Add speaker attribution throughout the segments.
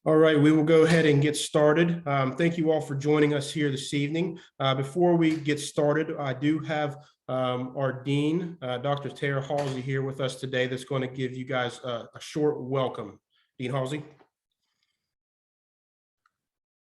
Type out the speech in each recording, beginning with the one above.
Speaker 1: All right, we will go ahead and get started. Thank you all for joining us here this evening. Before we get started, I do have our Dean, Dr. Tara Halsey, here with us today that's going to give you guys a short welcome. Dean Halsey.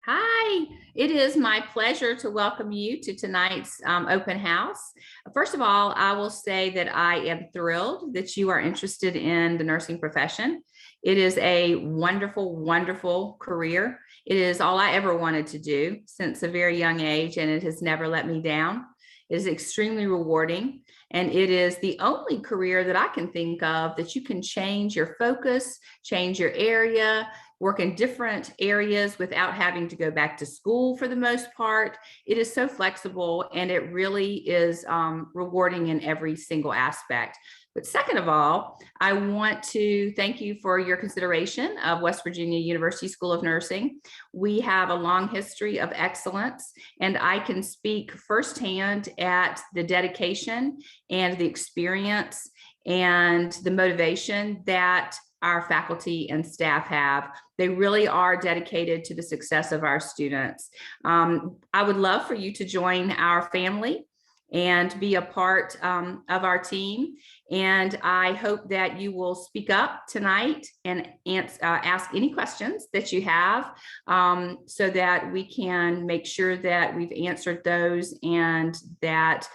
Speaker 2: Hi, it is my pleasure to welcome you to tonight's open house. First of all, I will say that I am thrilled that you are interested in the nursing profession. It is a wonderful, wonderful career. It is all I ever wanted to do since a very young age, and it has never let me down. It is extremely rewarding, and it is the only career that I can think of that you can change your focus, change your area, work in different areas without having to go back to school for the most part. It is so flexible, and it really is rewarding in every single aspect. But second of all, I want to thank you for your consideration of West Virginia University School of Nursing. We have a long history of excellence, and I can speak firsthand at the dedication and the experience and the motivation that our faculty and staff have. They really are dedicated to the success of our students. I would love for you to join our family and be a part of our team. And I hope that you will speak up tonight and ask any questions that you have so that we can make sure that we've answered those and that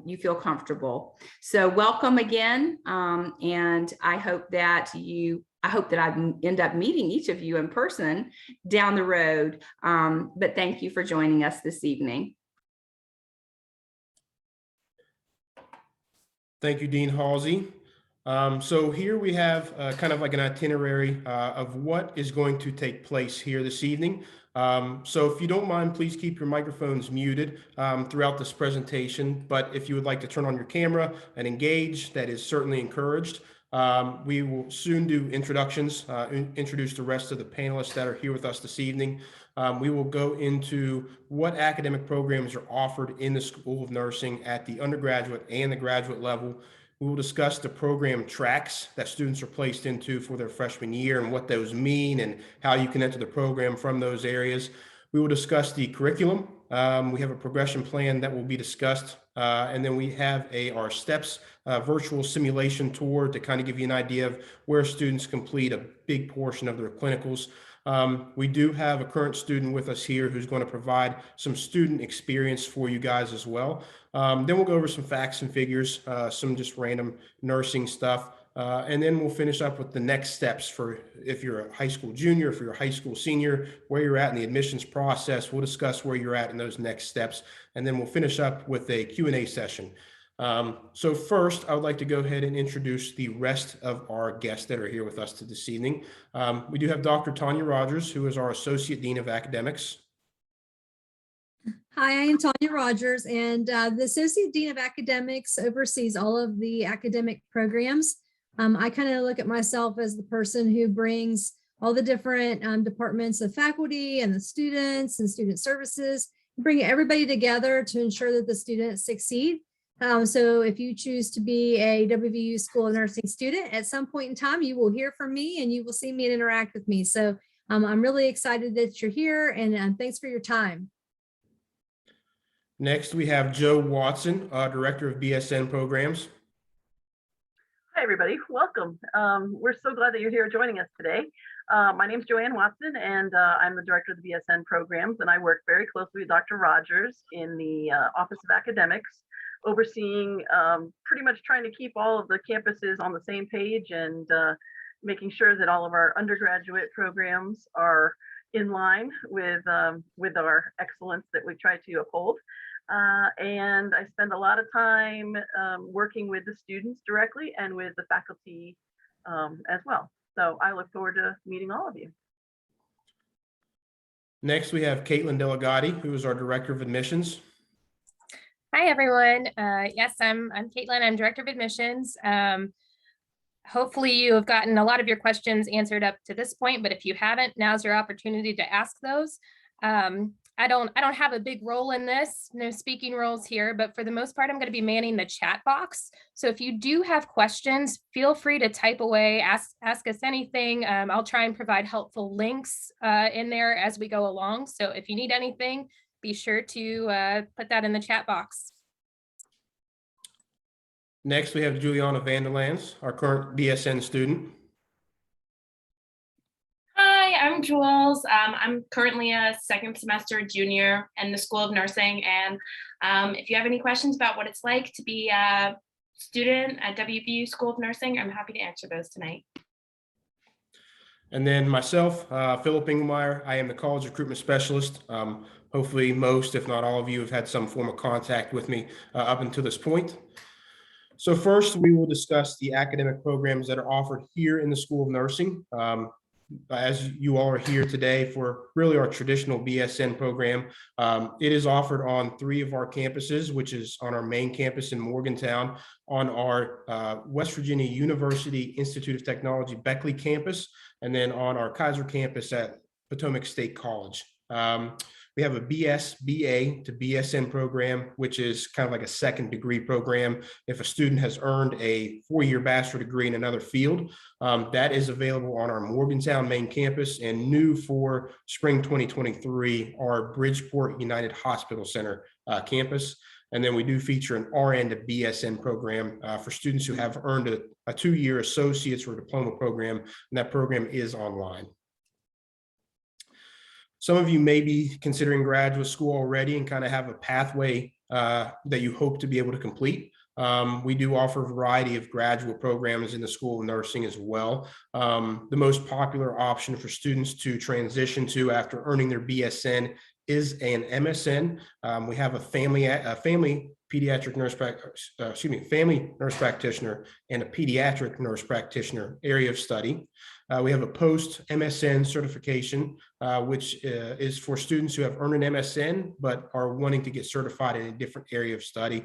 Speaker 2: you feel comfortable. So welcome again. And I hope that I end up meeting each of you in person down the road. But thank you for joining us this evening.
Speaker 1: Thank you, Dean Halsey. So here we have kind of like an itinerary of what is going to take place here this evening. So if you don't mind, please keep your microphones muted throughout this presentation. But if you would like to turn on your camera and engage, that is certainly encouraged. We will soon do introductions, introduce the rest of the panelists that are here with us this evening. We will go into what academic programs are offered in the School of Nursing at the undergraduate and the graduate level. We will discuss the program tracks that students are placed into for their freshman year and what those mean and how you can enter the program from those areas. We will discuss the curriculum. We have a progression plan that will be discussed. And then we have our STEPS virtual simulation tour to kind of give you an idea of where students complete a big portion of their clinicals. We do have a current student with us here who's going to provide some student experience for you guys as well. Then we'll go over some facts and figures, some just random nursing stuff. And then we'll finish up with the next steps for if you're a high school junior, if you're a high school senior, where you're at in the admissions process. We'll discuss where you're at in those next steps. And then we'll finish up with a Q&A session. So first, I would like to go ahead and introduce the rest of our guests that are here with us this evening. We do have Dr. Tanya Rogers, who is our Associate Dean of Academics.
Speaker 3: Hi, I am Tanya Rogers, and the Associate Dean of Academics oversees all of the academic programs. I kind of look at myself as the person who brings all the different departments of faculty and the students and student services, bring everybody together to ensure that the students succeed. So if you choose to be a WVU School of Nursing student, at some point in time, you will hear from me and you will see me and interact with me. So I'm really excited that you're here, and thanks for your time.
Speaker 1: Next, we have Joe Watson, Director of BSN Programs.
Speaker 4: Hi, everybody. Welcome. We're so glad that you're here joining us today. My name is Joanne Watson, and I'm the Director of the BSN Programs, and I work very closely with Dr. Rogers in the Office of Academics, overseeing pretty much trying to keep all of the campuses on the same page and making sure that all of our undergraduate programs are in line with our excellence that we try to uphold. And I spend a lot of time working with the students directly and with the faculty as well. So I look forward to meeting all of you.
Speaker 1: Next, we have Caitlin Delegate, who is our Director of Admissions.
Speaker 5: Hi, everyone. Yes, I'm Caitlin. I'm Director of Admissions. Hopefully you have gotten a lot of your questions answered up to this point, but if you haven't, now's your opportunity to ask those. I don't have a big role in this, no speaking roles here, but for the most part, I'm going to be manning the chat box. So if you do have questions, feel free to type away, ask us anything. I'll try and provide helpful links in there as we go along. So if you need anything, be sure to put that in the chat box.
Speaker 1: Next, we have Juliana Vandelands, our current BSN student.
Speaker 6: Hi, I'm Jules. I'm currently a second semester junior in the School of Nursing. And if you have any questions about what it's like to be a student at WVU School of Nursing, I'm happy to answer those tonight.
Speaker 1: And then myself, Philip Engelmeyer, I am the college recruitment specialist. Hopefully most, if not all of you, have had some form of contact with me up until this point. So first, we will discuss the academic programs that are offered here in the School of Nursing. As you all are here today for really our traditional BSN program, it is offered on 3 of our campuses, which is on our main campus in Morgantown, on our West Virginia University Institute of Technology Beckley campus, and then on our Kaiser campus at Potomac State College. We have a BA to BSN program, which is kind of like a second degree program. If a student has earned a 4-year bachelor degree in another field, that is available on our Morgantown main campus, and new for spring 2023, our Bridgeport United Hospital Center campus. And then we do feature an RN to BSN program for students who have earned a 2-year associate's or diploma program, and that program is online. Some of you may be considering graduate school already and kind of have a pathway that you hope to be able to complete. We do offer a variety of graduate programs in the School of Nursing as well. The most popular option for students to transition to after earning their BSN is an MSN. We have a family pediatric nurse, family nurse practitioner and a pediatric nurse practitioner area of study. We have a post-MSN certification, which is for students who have earned an MSN but are wanting to get certified in a different area of study.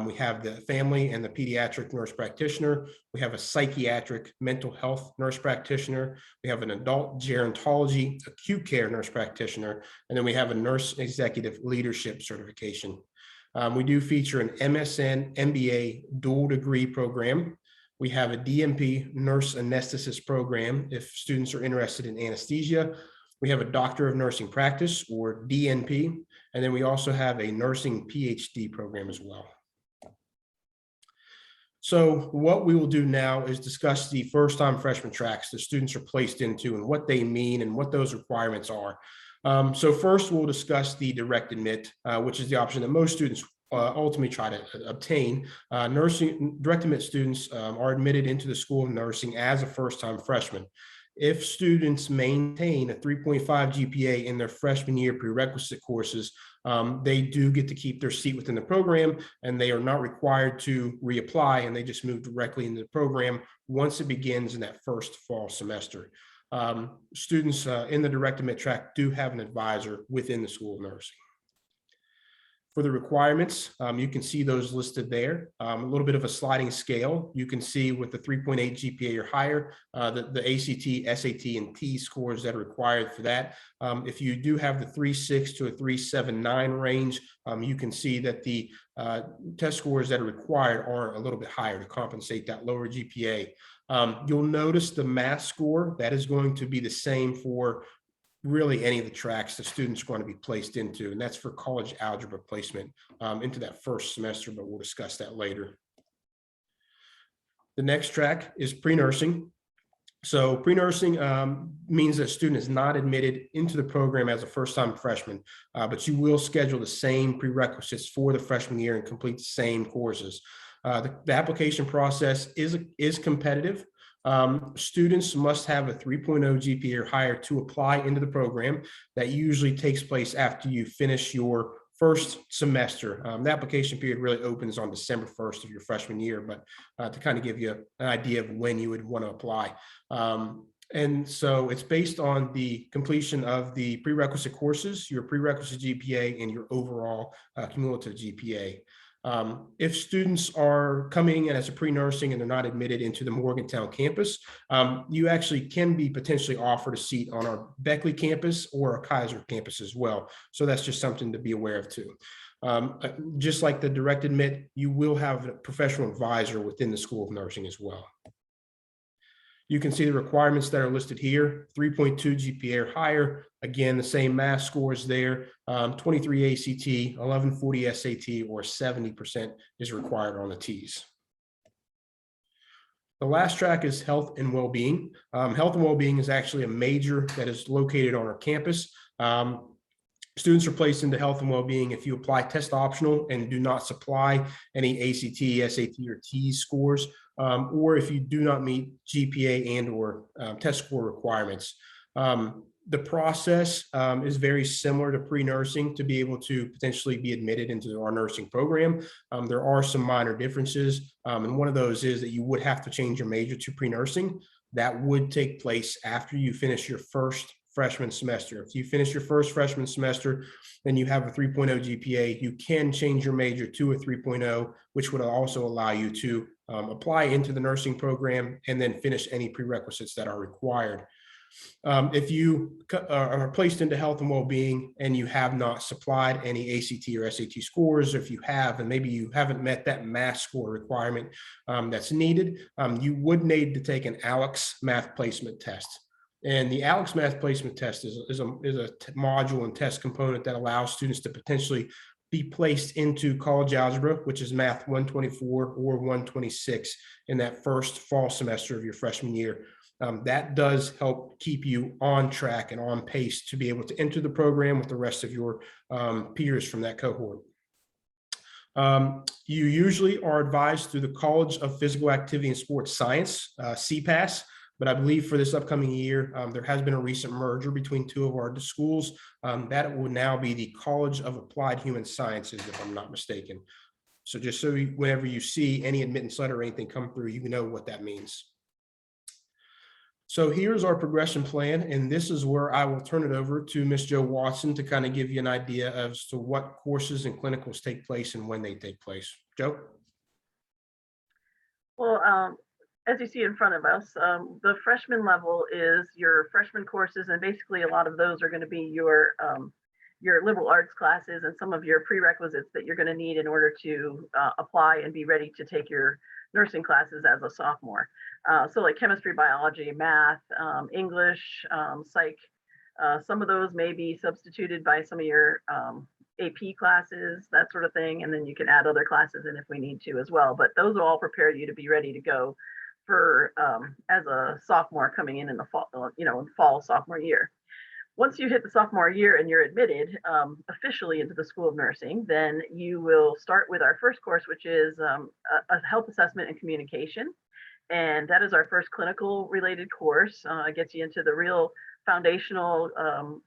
Speaker 1: We have the family and the pediatric nurse practitioner. We have a psychiatric mental health nurse practitioner. We have an adult gerontology acute care nurse practitioner, and then we have a nurse executive leadership certification. We do feature an MSN MBA dual degree program. We have a DNP nurse anesthetist program if students are interested in anesthesia. We have a Doctor of Nursing Practice or DNP, and then we also have a nursing PhD program as well. So what we will do now is discuss the first-time freshman tracks that students are placed into and what they mean and what those requirements are. So first we'll discuss the direct admit, which is the option that most students ultimately try to obtain. Nursing direct admit students are admitted into the School of Nursing as a first-time freshman. If students maintain a 3.5 GPA in their freshman year prerequisite courses, they do get to keep their seat within the program, and they are not required to reapply, and they just move directly into the program once it begins in that first fall semester. Students in the direct admit track do have an advisor within the School of Nursing. For the requirements, you can see those listed there. A little bit of a sliding scale. You can see with the 3.8 GPA or higher, the ACT, SAT, and T scores that are required for that. If you do have the 3.6 to a 3.79 range, you can see that the test scores that are required are a little bit higher to compensate that lower GPA. You'll notice the math score that is going to be the same for really any of the tracks the students are going to be placed into, and that's for college algebra placement into that first semester, but we'll discuss that later. The next track is pre-nursing. So pre-nursing means that a student is not admitted into the program as a first-time freshman, but you will schedule the same prerequisites for the freshman year and complete the same courses. The application process is competitive. Students must have a 3.0 GPA or higher to apply into the program. That usually takes place after you finish your first semester. The application period really opens on December 1st of your freshman year, but to kind of give you an idea of when you would want to apply. And so it's based on the completion of the prerequisite courses, your prerequisite GPA, and your overall cumulative GPA. If students are coming in as a pre-nursing and they're not admitted into the Morgantown campus, you actually can be potentially offered a seat on our Beckley campus or a Kaiser campus as well. So that's just something to be aware of too. Just like the direct admit, you will have a professional advisor within the School of Nursing as well. You can see the requirements that are listed here: 3.2 GPA or higher. Again, the same math scores there. 23 ACT, 1140 SAT, or 70% is required on the T's. The last track is health and well-being. Health and well-being is actually a major that is located on our campus. Students are placed into health and well-being if you apply test optional and do not supply any ACT, SAT, or T scores, or if you do not meet GPA and or test score requirements. The process is very similar to pre-nursing to be able to potentially be admitted into our nursing program. There are some minor differences, and one of those is that you would have to change your major to pre-nursing. That would take place after you finish your first freshman semester. If you finish your first freshman semester and you have a 3.0 GPA, you can change your major to a 3.0, which would also allow you to apply into the nursing program and then finish any prerequisites that are required. If you are placed into health and well-being and you have not supplied any ACT or SAT scores, or if you have, and maybe you haven't met that math score requirement that's needed, you would need to take an ALEKS math placement test. And the ALEKS math placement test is a module and test component that allows students to potentially be placed into college algebra, which is math 124 or 126 in that first fall semester of your freshman year. That does help keep you on track and on pace to be able to enter the program with the rest of your peers from that cohort. You usually are advised through the College of Physical Activity and Sports Science, CPAS, but I believe for this upcoming year, there has been a recent merger between two of our schools. That will now be the College of Applied Human Sciences, if I'm not mistaken. So just so whenever you see any admittance letter or anything come through, you know what that means. So here's our progression plan, and this is where I will turn it over to Ms. Jo Watson to kind of give you an idea as to what courses and clinicals take place and when they take place. Jo?
Speaker 4: Well, as you see in front of us, the freshman level is your freshman courses, and basically a lot of those are going to be your liberal arts classes and some of your prerequisites that you're going to need in order to apply and be ready to take your nursing classes as a sophomore. So like chemistry, biology, math, English, psych, some of those may be substituted by some of your AP classes, that sort of thing. And then you can add other classes in if we need to as well. But those will all prepare you to be ready to go for as a sophomore coming in the fall, fall sophomore year. Once you hit the sophomore year and you're admitted officially into the School of Nursing, then you will start with our first course, which is a health assessment and communication. And that is our first clinical related course. It gets you into the real foundational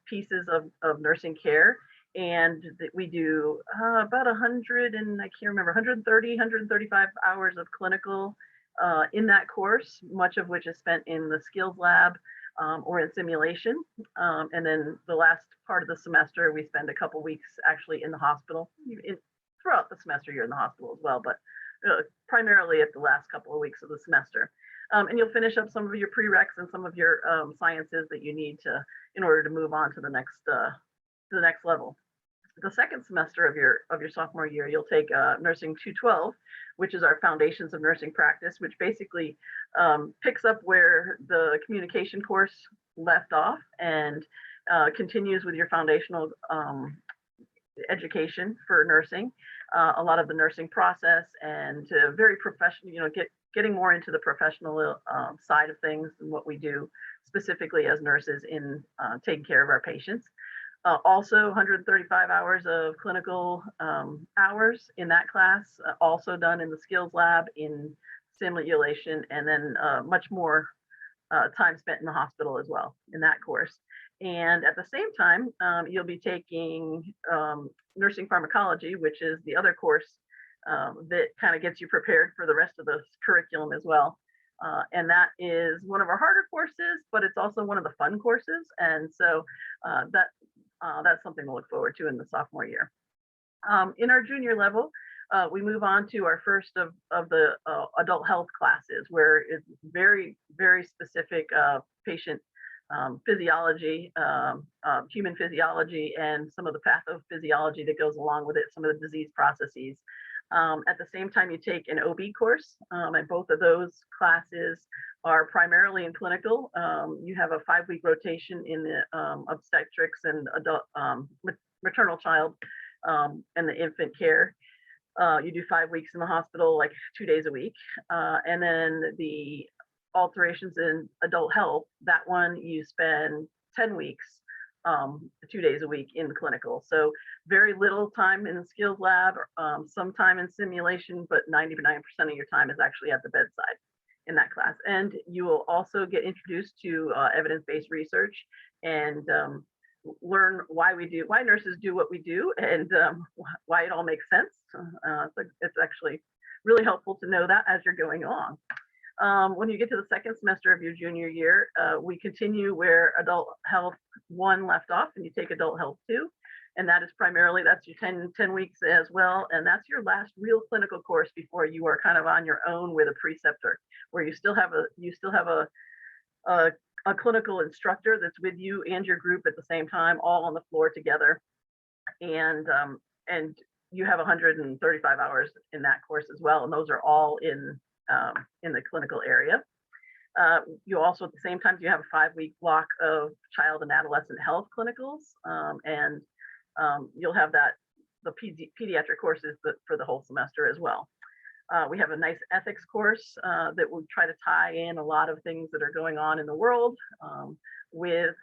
Speaker 4: pieces of nursing care. And we do about 100 and I can't remember, 130, 135 hours of clinical in that course, much of which is spent in the skills lab or in simulation. And then the last part of the semester, we spend a couple weeks actually in the hospital. Throughout the semester, you're in the hospital as well, but primarily at the last couple of weeks of the semester. And you'll finish up some of your prereqs and some of your sciences that you need to in order to move on to the next level. The second semester of your sophomore year, you'll take Nursing 212, which is our Foundations of Nursing Practice, which basically picks up where the communication course left off and continues with your foundational education for nursing, a lot of the nursing process, and very professional, getting more into the professional side of things and what we do specifically as nurses in taking care of our patients. Also 135 hours of clinical hours in that class, also done in the skills lab, in simulation, and then much more time spent in the hospital as well in that course. And at the same time, you'll be taking nursing pharmacology, which is the other course that kind of gets you prepared for the rest of the curriculum as well. And that is one of our harder courses, but it's also one of the fun courses. And so that's something to look forward to in the sophomore year. In our junior level, we move on to our first of the adult health classes, where it's very, very specific patient physiology, human physiology, and some of the pathophysiology that goes along with it, some of the disease processes. At the same time, you take an OB course, and both of those classes are primarily in clinical. You have a 5-week rotation in the obstetrics and adult maternal child and the infant care. You do 5 weeks in the hospital, like 2 days a week. And then the alterations in adult health, that one you spend 10 weeks, 2 days a week in clinical. So very little time in the skills lab, some time in simulation, but 99% of your time is actually at the bedside in that class. And you will also get introduced to evidence-based research and learn why nurses do what we do, and why it all makes sense. It's actually really helpful to know that as you're going along. When you get to the second semester of your junior year, we continue where Adult Health 1 left off, and you take Adult Health 2. And that is primarily, that's your 10 weeks as well. And that's your last real clinical course before you are kind of on your own with a preceptor, where you still have a clinical instructor that's with you and your group at the same time, all on the floor together. And you have 135 hours in that course as well. And those are all in the clinical area. You also, at the same time, you have a 5-week block of child and adolescent health clinicals. And you'll have the pediatric courses for the whole semester as well. We have a nice ethics course that will try to tie in a lot of things that are going on in the world with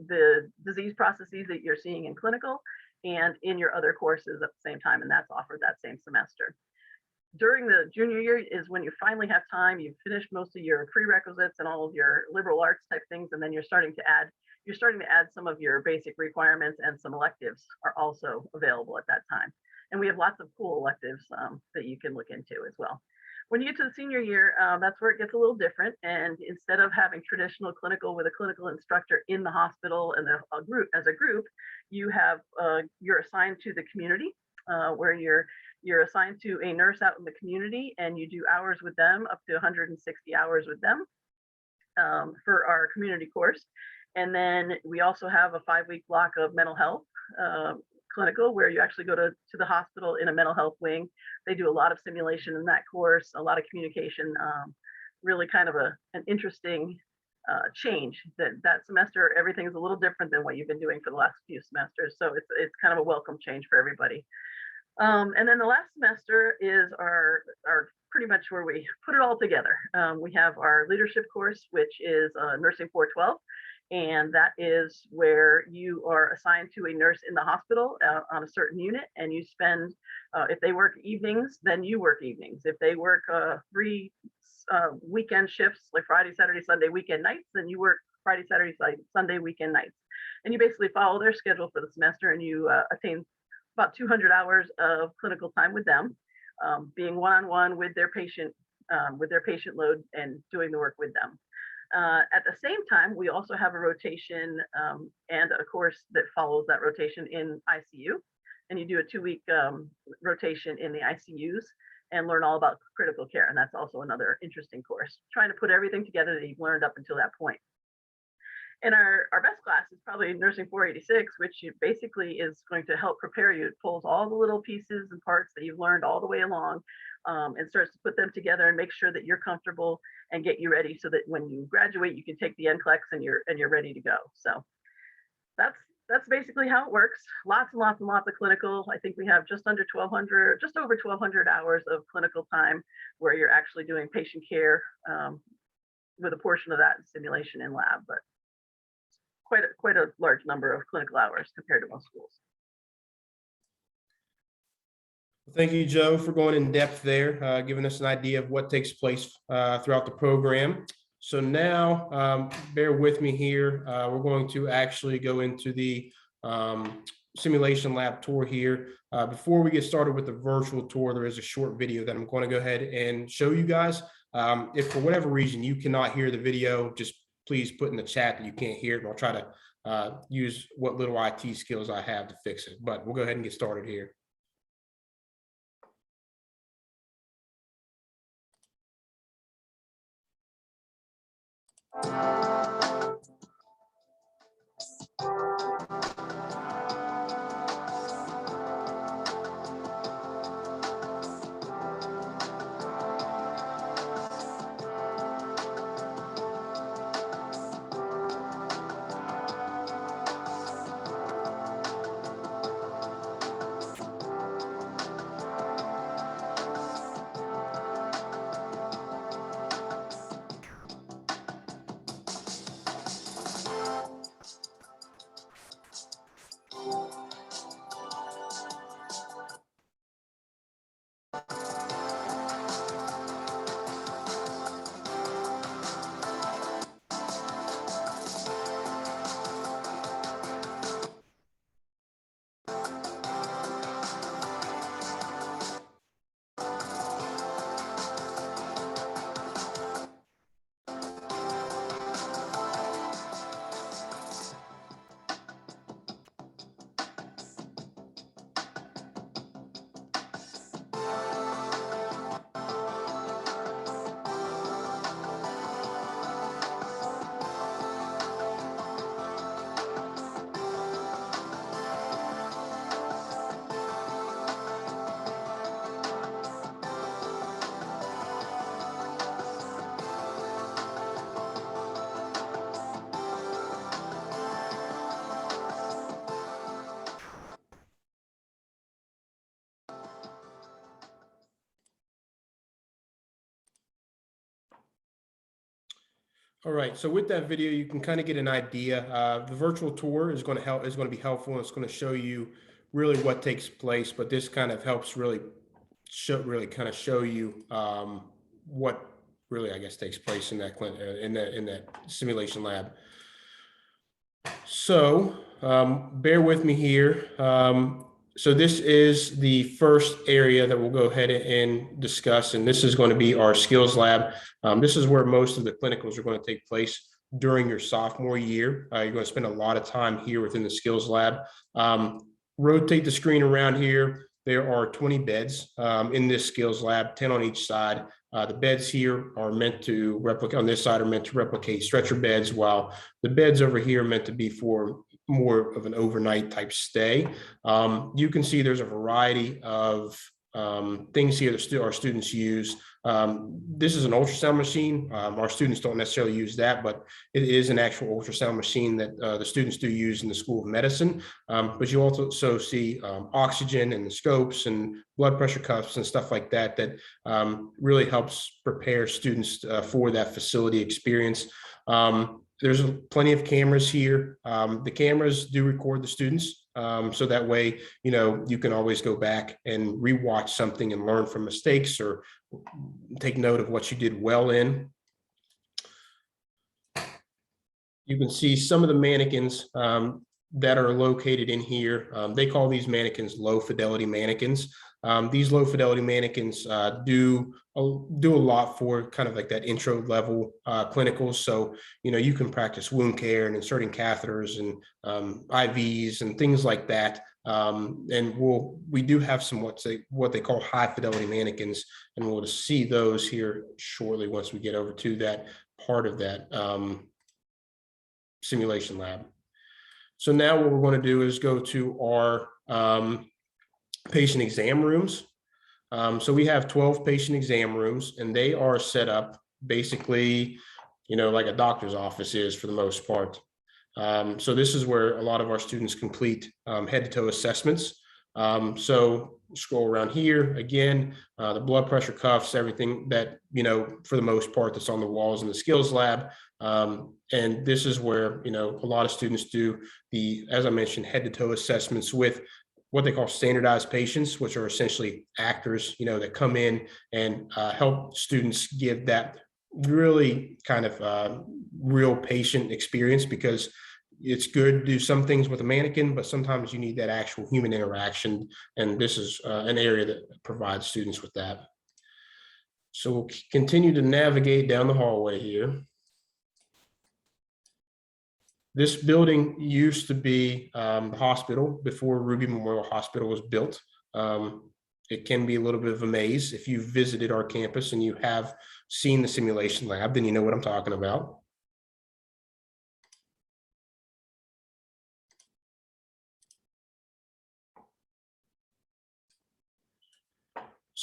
Speaker 4: the disease processes that you're seeing in clinical and in your other courses at the same time, and that's offered that same semester. During the junior year is when you finally have time, you've finished most of your prerequisites and all of your liberal arts type things, and then you're starting to add some of your basic requirements, and some electives are also available at that time. And we have lots of cool electives that you can look into as well. When you get to the senior year, that's where it gets a little different. And instead of having traditional clinical with a clinical instructor in the hospital and as a group, you're assigned to the community, where you're assigned to a nurse out in the community, and you do hours with them, up to 160 hours with them for our community course. And then we also have a 5-week block of mental health clinical, where you actually go to the hospital in a mental health wing. They do a lot of simulation in that course, a lot of communication, really kind of an interesting change. That semester, everything's a little different than what you've been doing for the last few semesters. So it's kind of a welcome change for everybody. And then the last semester is our pretty much where we put it all together. We have our leadership course, which is Nursing 412. And that is where you are assigned to a nurse in the hospital on a certain unit, and you spend, if they work evenings, then you work evenings. If they work 3 weekend shifts, like Friday, Saturday, Sunday, weekend nights, then you work Friday, Saturday, Sunday, weekend nights. And you basically follow their schedule for the semester, and you attain about 200 hours of clinical time with them, being one-on-one with their patient load and doing the work with them. At the same time, we also have a rotation and a course that follows that rotation in ICU. And you do a 2-week rotation in the ICUs and learn all about critical care. And that's also another interesting course, trying to put everything together that you've learned up until that point. And our best class is probably Nursing 486, which basically is going to help prepare you. It pulls all the little pieces and parts that you've learned all the way along and starts to put them together and make sure that you're comfortable and get you ready so that when you graduate, you can take the NCLEX and you're ready to go. So that's basically how it works. Lots and lots and lots of clinical. I think we have just over 1,200 hours of clinical time where you're actually doing patient care with a portion of that in simulation in lab, but quite a large number of clinical hours compared to most schools.
Speaker 1: Thank you, Joe, for going in depth there, giving us an idea of what takes place throughout the program. So now, bear with me here. We're going to actually go into the simulation lab tour here. Before we get started with the virtual tour, there is a short video that I'm going to go ahead and show you guys. If for whatever reason you cannot hear the video, just please put in the chat that you can't hear it, and I'll try to use what little IT skills I have to fix it. But we'll go ahead and get started here. All right, so with that video, you can kind of get an idea. The virtual tour is going to be helpful. And it's going to show you really what takes place, but this kind of helps really show you what really, I guess, takes place in that in that simulation lab. So bear with me here. So this is the first area that we'll go ahead and discuss, and this is going to be our skills lab. This is where most of the clinicals are going to take place during your sophomore year. You're going to spend a lot of time here within the skills lab. Rotate the screen around here. There are 20 beds in this skills lab, 10 on each side. The beds here are meant to replicate, on this side are meant to replicate stretcher beds, while the beds over here are meant to be for more of an overnight type stay. You can see there's a variety of things here that our students use. This is an ultrasound machine. Our students don't necessarily use that, but it is an actual ultrasound machine that the students do use in the School of Medicine. But you also see oxygen and the scopes and blood pressure cuffs and stuff like that, that really helps prepare students for that facility experience. There's plenty of cameras here. The cameras do record the students. So that way, you can always go back and rewatch something and learn from mistakes or take note of what you did well in. You can see some of the mannequins that are located in here. They call these mannequins low fidelity mannequins. These low fidelity mannequins do a lot for kind of like that intro level clinicals. So, you can practice wound care and inserting catheters and IVs and things like that. And we do have some what they call high fidelity mannequins, and we'll see those here shortly once we get over to that part of that simulation lab. So now what we're going to do is go to our patient exam rooms. So we have 12 patient exam rooms, and they are set up basically, like a doctor's office is for the most part. So this is where a lot of our students complete head to toe assessments. So scroll around here again, the blood pressure cuffs, everything that, for the most part, that's on the walls in the skills lab. And this is where, a lot of students do as I mentioned, head to toe assessments with what they call standardized patients, which are essentially actors, that come in and help students give that really kind of real patient experience, because it's good to do some things with a mannequin, but sometimes you need that actual human interaction. And this is an area that provides students with that. So we'll continue to navigate down the hallway here. This building used to be the hospital before Ruby Memorial Hospital was built. It can be a little bit of a maze. If you've visited our campus and you have seen the simulation lab, then you know what I'm talking about.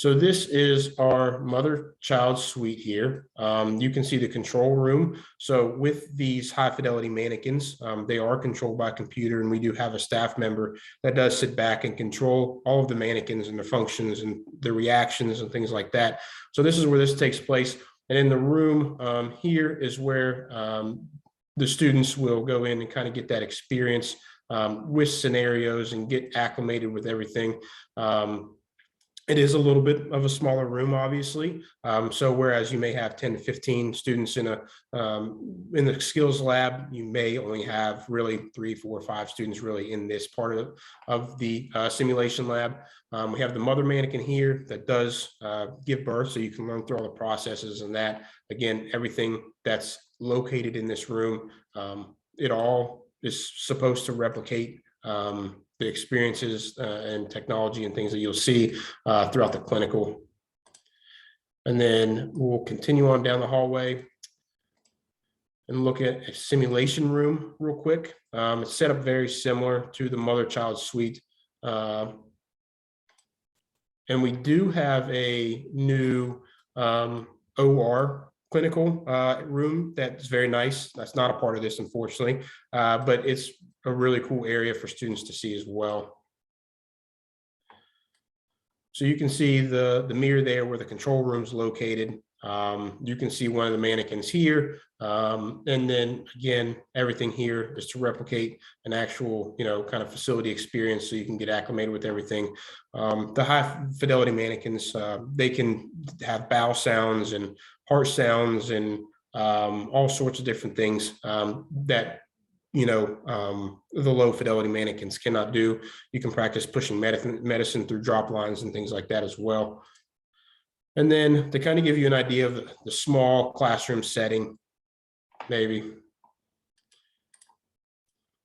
Speaker 1: So this is our mother-child suite here. You can see the control room. So with these high fidelity mannequins, they are controlled by computer, and we do have a staff member that does sit back and control all of the mannequins and their functions and the reactions and things like that. So this is where this takes place. And in the room here is where the students will go in and kind of get that experience with scenarios and get acclimated with everything. It is a little bit of a smaller room, obviously. So whereas you may have 10 to 15 students in the skills lab, you may only have really 3, 4, 5 students really in this part of the simulation lab. We have the mother mannequin here that does give birth, so you can learn through all the processes and that. Again, everything that's located in this room, it all is supposed to replicate the experiences and technology and things that you'll see throughout the clinical. And then we'll continue on down the hallway and look at a simulation room real quick. It's set up very similar to the mother-child suite. And we do have a new OR clinical room that's very nice. That's not a part of this, unfortunately, but it's a really cool area for students to see as well. So you can see the mirror there where the control room is located. You can see one of the mannequins here. And then again, everything here is to replicate an actual, kind of facility experience so you can get acclimated with everything. The high fidelity mannequins, they can have bowel sounds and heart sounds and all sorts of different things that the low fidelity mannequins cannot do. You can practice pushing medicine through drop lines and things like that as well. And then to kind of give you an idea of the small classroom setting, maybe.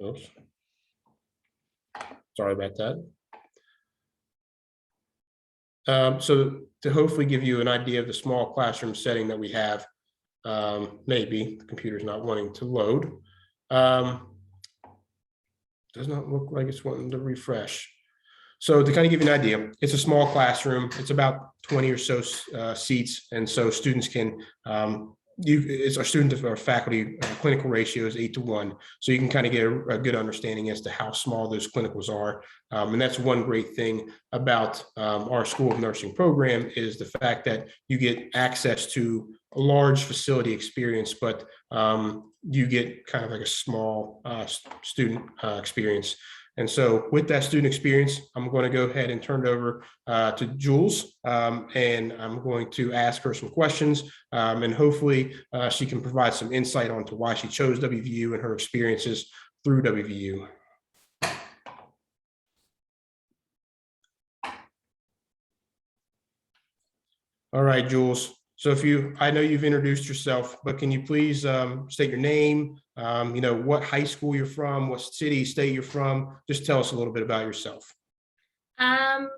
Speaker 1: Oops. Sorry about that. So to hopefully give you an idea of the small classroom setting that we have, maybe the computer's not wanting to load. Does not look like it's wanting to refresh. So to kind of give you an idea, it's a small classroom. It's about 20 or so seats. And so students can, it's our student or faculty clinical ratio is 8:1. So you can kind of get a good understanding as to how small those clinicals are. And that's one great thing about our School of Nursing program is the fact that you get access to a large facility experience, but you get kind of like a small student experience. And so with that student experience, I'm going to go ahead and turn it over to Jules, and I'm going to ask her some questions, and hopefully she can provide some insight onto why she chose WVU and her experiences through WVU. All right, Jules. So I know you've introduced yourself, but can you please state your name, what high school you're from, what city, state you're from? Just tell us a little bit about yourself.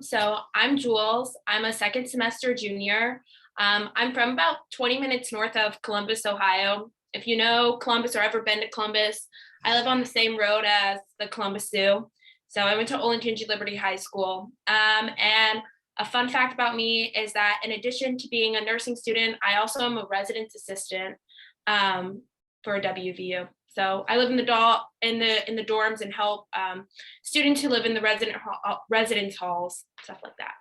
Speaker 6: So I'm Jules. I'm a second semester junior. I'm from about 20 minutes north of Columbus, Ohio. If you know Columbus or ever been to Columbus, I live on the same road as the Columbus Zoo. So I went to Olentangy Liberty High School. And a fun fact about me is that in addition to being a nursing student, I also am a residence assistant for WVU. So I live in the dorms and help students who live in the residence halls, stuff like that.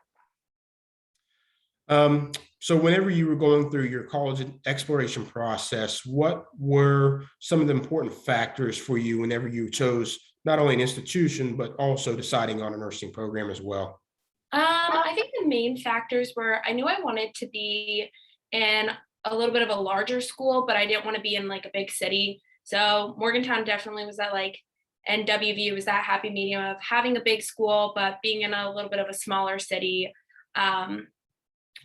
Speaker 1: So whenever you were going through your college exploration process, what were some of the important factors for you whenever you chose not only an institution, but also deciding on a nursing program as well?
Speaker 6: I think the main factors were I knew I wanted to be in a little bit of a larger school, but I didn't want to be in like a big city. So Morgantown definitely was that and WVU was that happy medium of having a big school, but being in a little bit of a smaller city. And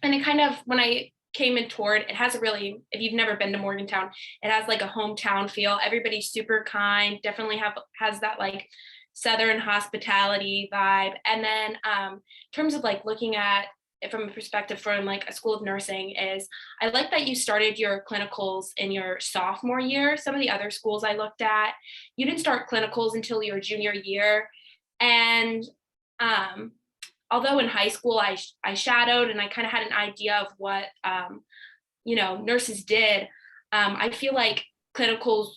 Speaker 6: it kind of, when I came in toward, it has a really, if you've never been to Morgantown, it has like a hometown feel. Everybody's super kind, definitely has that like Southern hospitality vibe. And then in terms of like looking at it from a perspective from like a school of nursing is I like that you started your clinicals in your sophomore year. Some of the other schools I looked at, you didn't start clinicals until your junior year. And although in high school I shadowed and I kind of had an idea of what nurses did, I feel like clinicals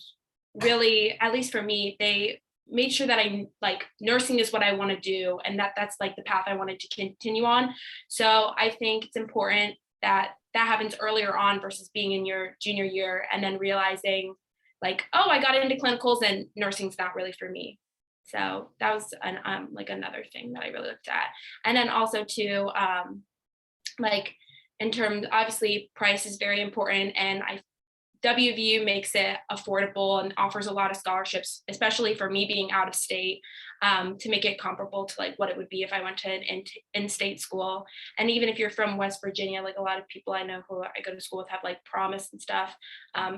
Speaker 6: really, at least for me, they made sure that I like nursing is what I want to do and that's like the path I wanted to continue on. So I think it's important that happens earlier on versus being in your junior year and then realizing like, oh, I got into clinicals and nursing's not really for me. So that was like another thing that I really looked at. And then also too, like in terms, obviously price is very important, and WVU makes it affordable and offers a lot of scholarships, especially for me being out of state, to make it comparable to like what it would be if I went to an in-state school. And even if you're from West Virginia, like a lot of people I know who I go to school with have like Promise and stuff,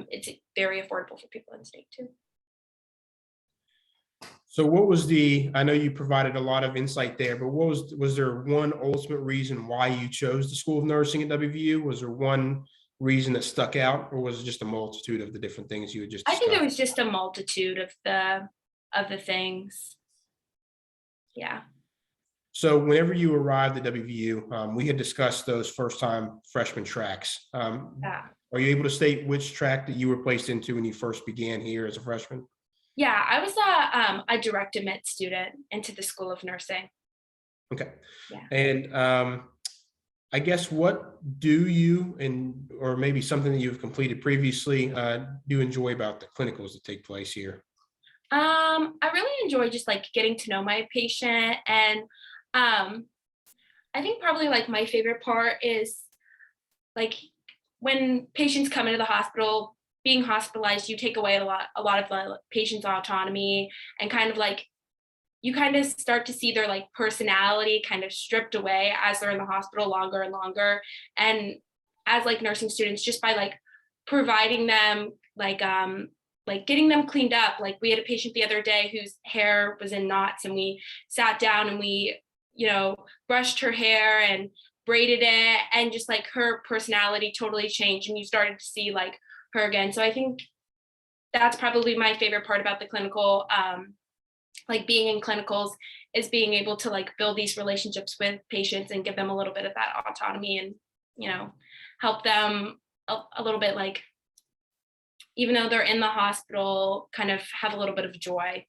Speaker 6: it's very affordable for people in state too.
Speaker 1: So what was I know you provided a lot of insight there, but was there one ultimate reason why you chose the School of Nursing at WVU? Was there one reason that stuck out, or was it just a multitude of the different things you had just discussed?
Speaker 6: I think it was just a multitude of the things. Yeah.
Speaker 1: So whenever you arrived at WVU, we had discussed those first-time freshman tracks.
Speaker 6: Yeah.
Speaker 1: Are you able to state which track that you were placed into when you first began here as a freshman?
Speaker 6: Yeah, I was a direct admit student into the School of Nursing.
Speaker 1: Okay.
Speaker 6: Yeah.
Speaker 1: And I guess what do you, or maybe something that you've completed previously, do enjoy about the clinicals that take place here?
Speaker 6: I really enjoy just like getting to know my patient, and I think probably like my favorite part is like when patients come into the hospital, being hospitalized, you take away a lot of the patient's autonomy, and kind of like you kind of start to see their like personality kind of stripped away as they're in the hospital longer and longer. And as like nursing students, just by like providing them like getting them cleaned up. Like we had a patient the other day whose hair was in knots, and we sat down and we, brushed her hair and braided it, and just like her personality totally changed, and you started to see like her again. So I think that's probably my favorite part about the clinical, like being in clinicals, is being able to like build these relationships with patients and give them a little bit of that autonomy, and help them a little bit, like even though they're in the hospital, kind of have a little bit of joy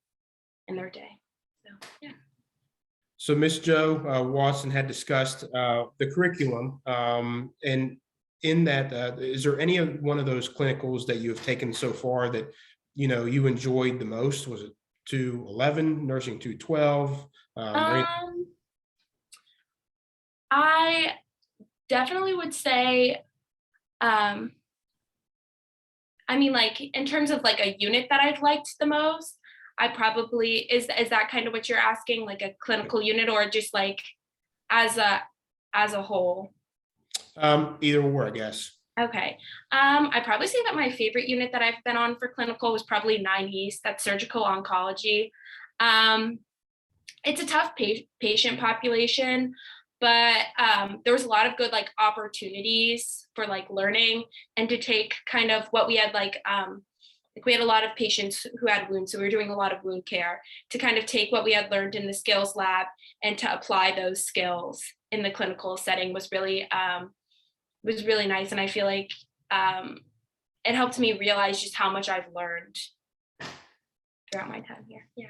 Speaker 6: in their day. So yeah.
Speaker 1: So Ms. Jo Watson had discussed the curriculum, and in that, is there any one of those clinicals that you have taken so far that you enjoyed the most? Was it 211, nursing 212?
Speaker 6: I definitely would say, like in terms of like a unit that I've liked the most, I probably, is that kind of what you're asking, like a clinical unit, or just like as a whole?
Speaker 1: Either or, I guess.
Speaker 6: Okay. I'd probably say that my favorite unit that I've been on for clinical was probably 9 East, that's surgical oncology. It's a tough patient population, but there was a lot of good like opportunities for like learning and to take kind of what we had like we had a lot of patients who had wounds, so we were doing a lot of wound care, to kind of take what we had learned in the skills lab and to apply those skills in the clinical setting was really nice. And I feel like it helped me realize just how much I've learned throughout my time here. Yeah.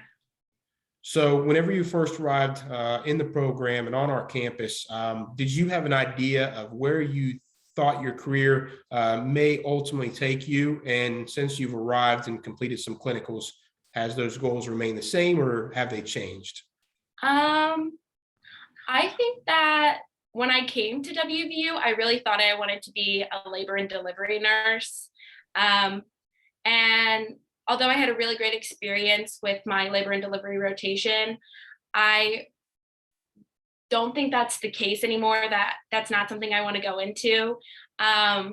Speaker 1: So whenever you first arrived in the program and on our campus, did you have an idea of where you thought your career may ultimately take you? And since you've arrived and completed some clinicals, has those goals remained the same, or have they changed?
Speaker 6: I think that when I came to WVU, I really thought I wanted to be a labor and delivery nurse. And although I had a really great experience with my labor and delivery rotation, I don't think that's the case anymore. That's not something I want to go into. I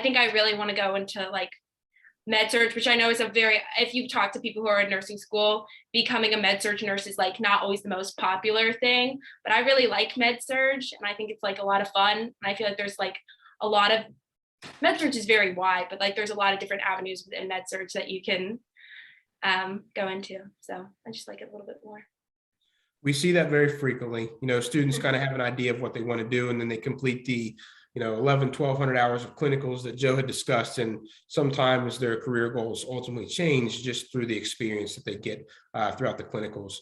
Speaker 6: think I really want to go into like med surg, which I know is if you talk to people who are in nursing school, becoming a med surg nurse is like not always the most popular thing, but I really like med surg, and I think it's like a lot of fun. And I feel like there's like a lot of, med surg is very wide, but like there's a lot of different avenues within med surg that you can go into. So I just like it a little bit more.
Speaker 1: We see that very frequently. Students kind of have an idea of what they want to do, and then they complete the 1,100 hours of clinicals that Joe had discussed, and sometimes their career goals ultimately change just through the experience that they get throughout the clinicals.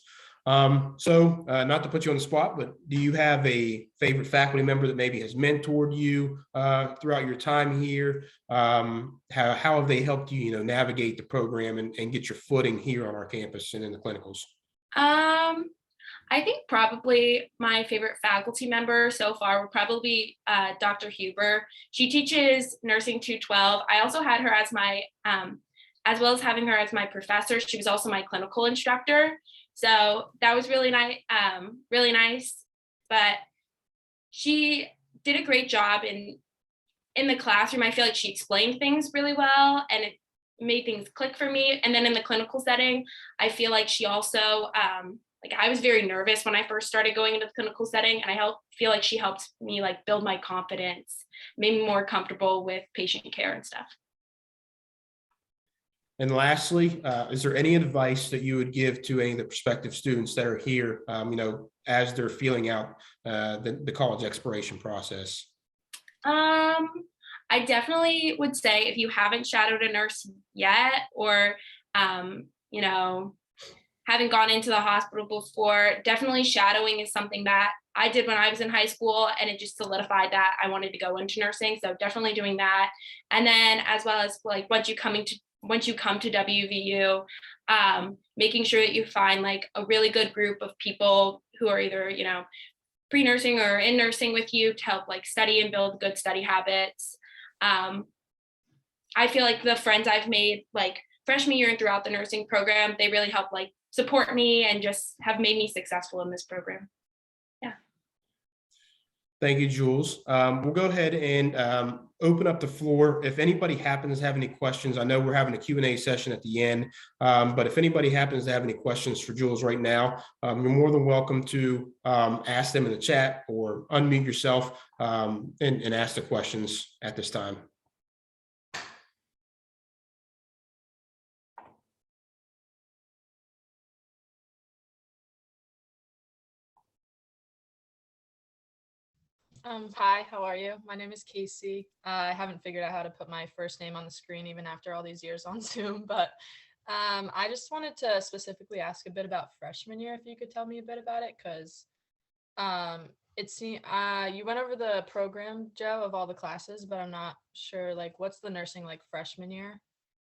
Speaker 1: So not to put you on the spot, but do you have a favorite faculty member that maybe has mentored you throughout your time here? How have they helped you, navigate the program and get your footing here on our campus and in the clinicals?
Speaker 6: I think probably my favorite faculty member so far would probably be Dr. Huber. She teaches nursing 212. I also had her as my, as well as having her as my professor, she was also my clinical instructor. So that was really nice, really nice. But she did a great job in the classroom. I feel like she explained things really well, and it made things click for me. And then in the clinical setting, I feel like she also, I was very nervous when I first started going into the clinical setting, and I feel like she helped me build my confidence, made me more comfortable with patient care and stuff.
Speaker 1: And lastly, is there any advice that you would give to any of the prospective students that are here, as they're feeling out the college exploration process?
Speaker 6: I definitely would say if you haven't shadowed a nurse yet, or, haven't gone into the hospital before, definitely shadowing is something that I did when I was in high school, and it just solidified that I wanted to go into nursing. So definitely doing that. And then as well as once you come to WVU, making sure that you find a really good group of people who are either, pre-nursing or in nursing with you to help study and build good study habits. I feel like the friends I've made freshman year and throughout the nursing program, they really help support me and just have made me successful in this program. Yeah.
Speaker 1: Thank you, Jules. We'll go ahead and open up the floor. If anybody happens to have any questions, I know we're having a Q&A session at the end, but if anybody happens to have any questions for Jules right now, you're more than welcome to ask them in the chat or unmute yourself and ask the questions at this time.
Speaker 7: Hi, how are you? My name is Casey. I haven't figured out how to put my first name on the screen even after all these years on Zoom, but I just wanted to specifically ask a bit about freshman year, if you could tell me a bit about it, because it seemed you went over the program, Joe, of all the classes, but I'm not sure what's the nursing freshman year,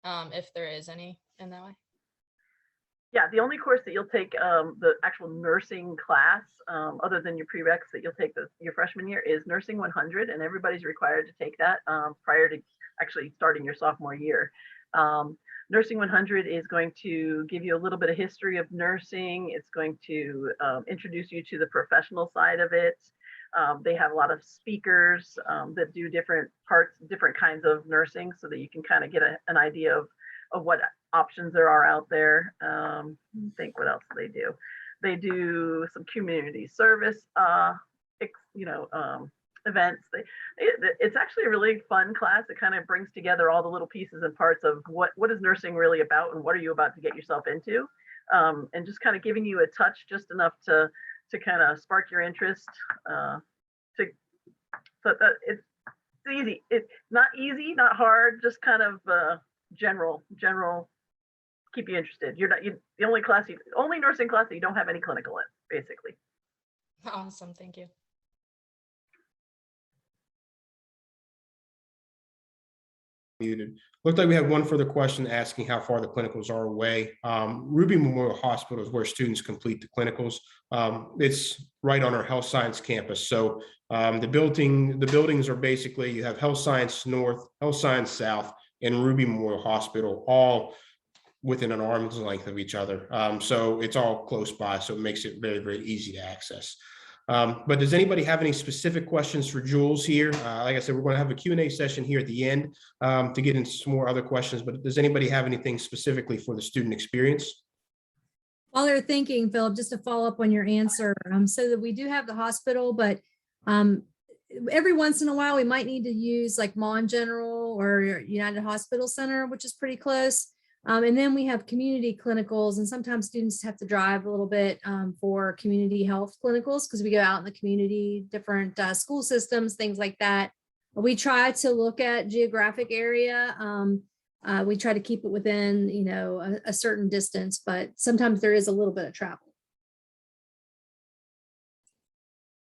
Speaker 7: if there is any in that way.
Speaker 4: Yeah, the only course that you'll take, the actual nursing class, other than your prereqs that you'll take your freshman year, is Nursing 100, and everybody's required to take that prior to actually starting your sophomore year. Nursing 100 is going to give you a little bit of history of nursing. It's going to introduce you to the professional side of it. They have a lot of speakers that do different parts, different kinds of nursing, so that you can kind of get an idea of what options there are out there. Think what else do they do? They do some community service, events. It's actually a really fun class. It kind of brings together all the little pieces and parts of what is nursing really about, and what are you about to get yourself into, and just kind of giving you a touch just enough to kind of spark your interest. So that it's easy. It's not easy, not hard, just kind of general, keep you interested. The only nursing class that you don't have any clinical in, basically.
Speaker 7: Awesome, thank you.
Speaker 1: Muted. Looked like we had one further question asking how far the clinicals are away. Ruby Memorial Hospital is where students complete the clinicals. It's right on our health science campus. So the buildings are basically, you have health science north, health science south, and Ruby Memorial Hospital, all within an arm's length of each other. So it's all close by, so it makes it very, very easy to access. But does anybody have any specific questions for Jules here? Like I said, we're going to have a Q&A session here at the end to get into some more other questions, but does anybody have anything specifically for the student experience?
Speaker 3: While they're thinking, Philip, just to follow up on your answer, so that we do have the hospital, but every once in a while we might need to use like Mon General or United Hospital Center, which is pretty close. And then we have community clinicals, and sometimes students have to drive a little bit for community health clinicals because we go out in the community, different school systems, things like that. We try to look at geographic area. We try to keep it within, a certain distance, but sometimes there is a little bit of travel.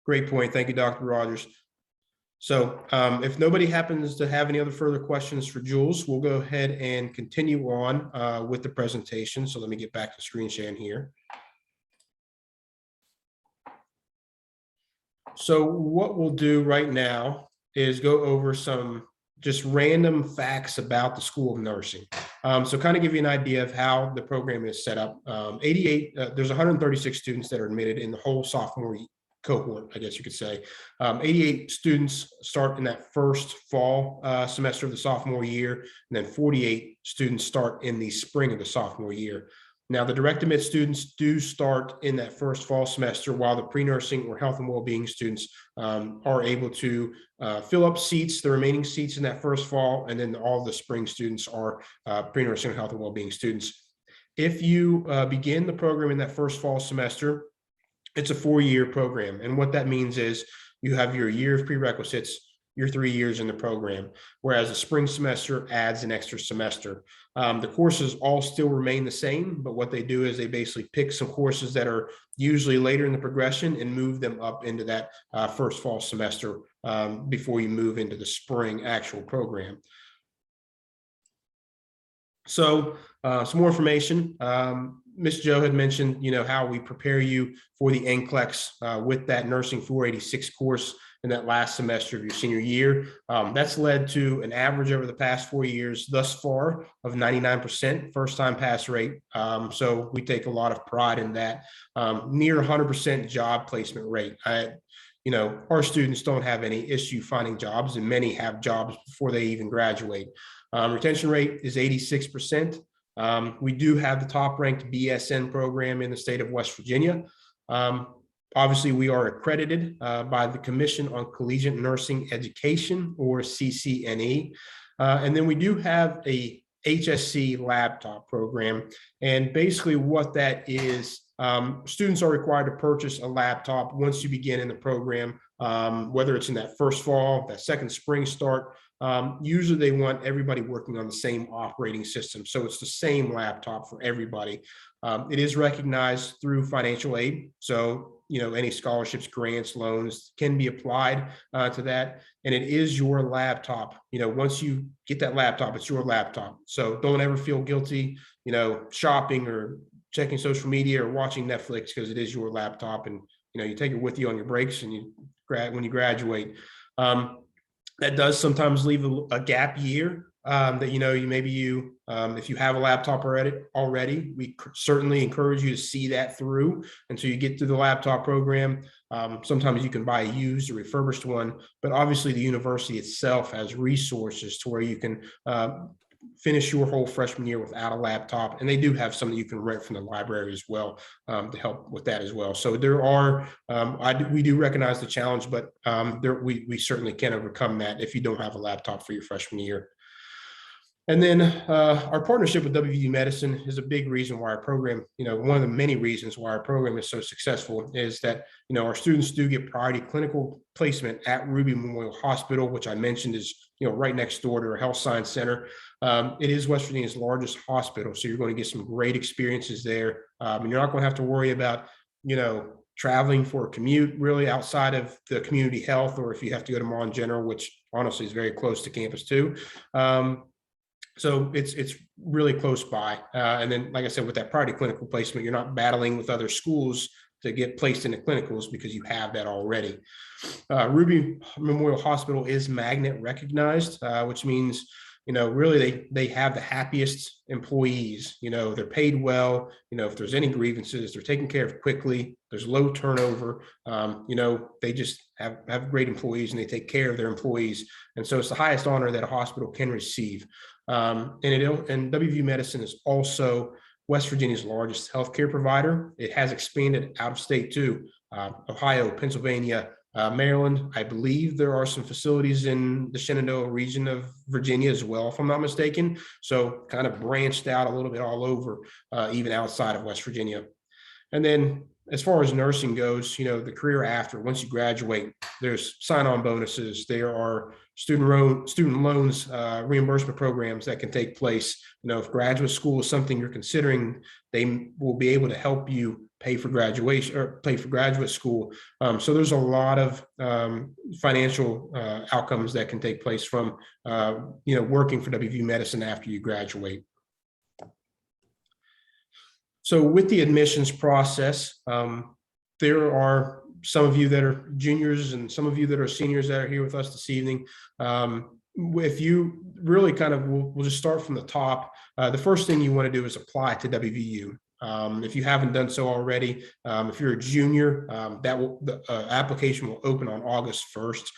Speaker 1: Great point. Thank you, Dr. Rogers. So if nobody happens to have any other further questions for Jules, we'll go ahead and continue on with the presentation. So let me get back to screen sharing here. So what we'll do right now is go over some just random facts about the School of Nursing. So kind of give you an idea of how the program is set up. There's 136 students that are admitted in the whole sophomore cohort, I guess you could say. 88 students start in that first fall semester of the sophomore year, and then 48 students start in the spring of the sophomore year. Now, the direct admit students do start in that first fall semester, while the pre-nursing or health and well-being students are able to fill up seats, the remaining seats in that first fall, and then all the spring students are pre-nursing health and well-being students. If you begin the program in that first fall semester, it's a 4-year program. And what that means is you have your year of prerequisites, your 3 years in the program, whereas the spring semester adds an extra semester. The courses all still remain the same, but what they do is they basically pick some courses that are usually later in the progression and move them up into that first fall semester before you move into the spring actual program. So some more information. Ms. Joe had mentioned, how we prepare you for the NCLEX with that Nursing 486 course in that last semester of your senior year. That's led to an average over the past 4 years thus far of 99% first-time pass rate. So we take a lot of pride in that. Near 100% job placement rate. Our students don't have any issue finding jobs, and many have jobs before they even graduate. Retention rate is 86%. We do have the top ranked BSN program in the state of West Virginia. Obviously, we are accredited by the Commission on Collegiate Nursing Education, or CCNE. And then we do have a Hsc Laptop Program. And basically what that is, students are required to purchase a laptop once you begin in the program, whether it's in that first fall, that second spring start. Usually they want everybody working on the same operating system. So it's the same laptop for everybody. It is recognized through financial aid. So, any scholarships, grants, loans can be applied to that. And it is your laptop. Once you get that laptop, it's your laptop. So don't ever feel guilty, shopping or checking social media or watching Netflix, because it is your laptop, and, you take it with you on your breaks and when you graduate. That does sometimes leave a gap year that, if you have a laptop already, we certainly encourage you to see that through until you get through the laptop program. Sometimes you can buy a used or refurbished one, but obviously the university itself has resources to where you can finish your whole freshman year without a laptop. And they do have some that you can rent from the library as well to help with that as well. So there are, we do recognize the challenge, but we certainly can overcome that if you don't have a laptop for your freshman year. And then our partnership with Wvu Medicine is a big reason why our program, one of the many reasons why our program is so successful is that, our students do get priority clinical placement at Ruby Memorial Hospital, which I mentioned is, right next door to our health science center. It is West Virginia's largest hospital, so you're going to get some great experiences there. And you're not going to have to worry about, traveling for a commute really outside of the community health, or if you have to go to Mon General, which honestly is very close to campus too. So it's really close by. And then, like I said, with that priority clinical placement, you're not battling with other schools to get placed into clinicals because you have that already. Ruby Memorial Hospital is magnet recognized, which means, really they have the happiest employees. They're paid well. If there's any grievances, they're taken care of quickly. There's low turnover. They just have great employees, and they take care of their employees. And so it's the highest honor that a hospital can receive. And Wvu Medicine is also West Virginia's largest healthcare provider. It has expanded out of state too. Ohio, Pennsylvania, Maryland. I believe there are some facilities in the Shenandoah region of Virginia as well, if I'm not mistaken. So kind of branched out a little bit all over, even outside of West Virginia. And then as far as nursing goes, the career after, once you graduate, there's sign-on bonuses. There are student loans, reimbursement programs that can take place. If graduate school is something you're considering, they will be able to help you pay for graduation or pay for graduate school. So there's a lot of financial outcomes that can take place from, working for WVU Medicine after you graduate. So with the admissions process, there are some of you that are juniors and some of you that are seniors that are here with us this evening. If you really we'll just start from the top. The first thing you want to do is apply to WVU. If you haven't done so already, if you're a junior, the application will open on August 1st,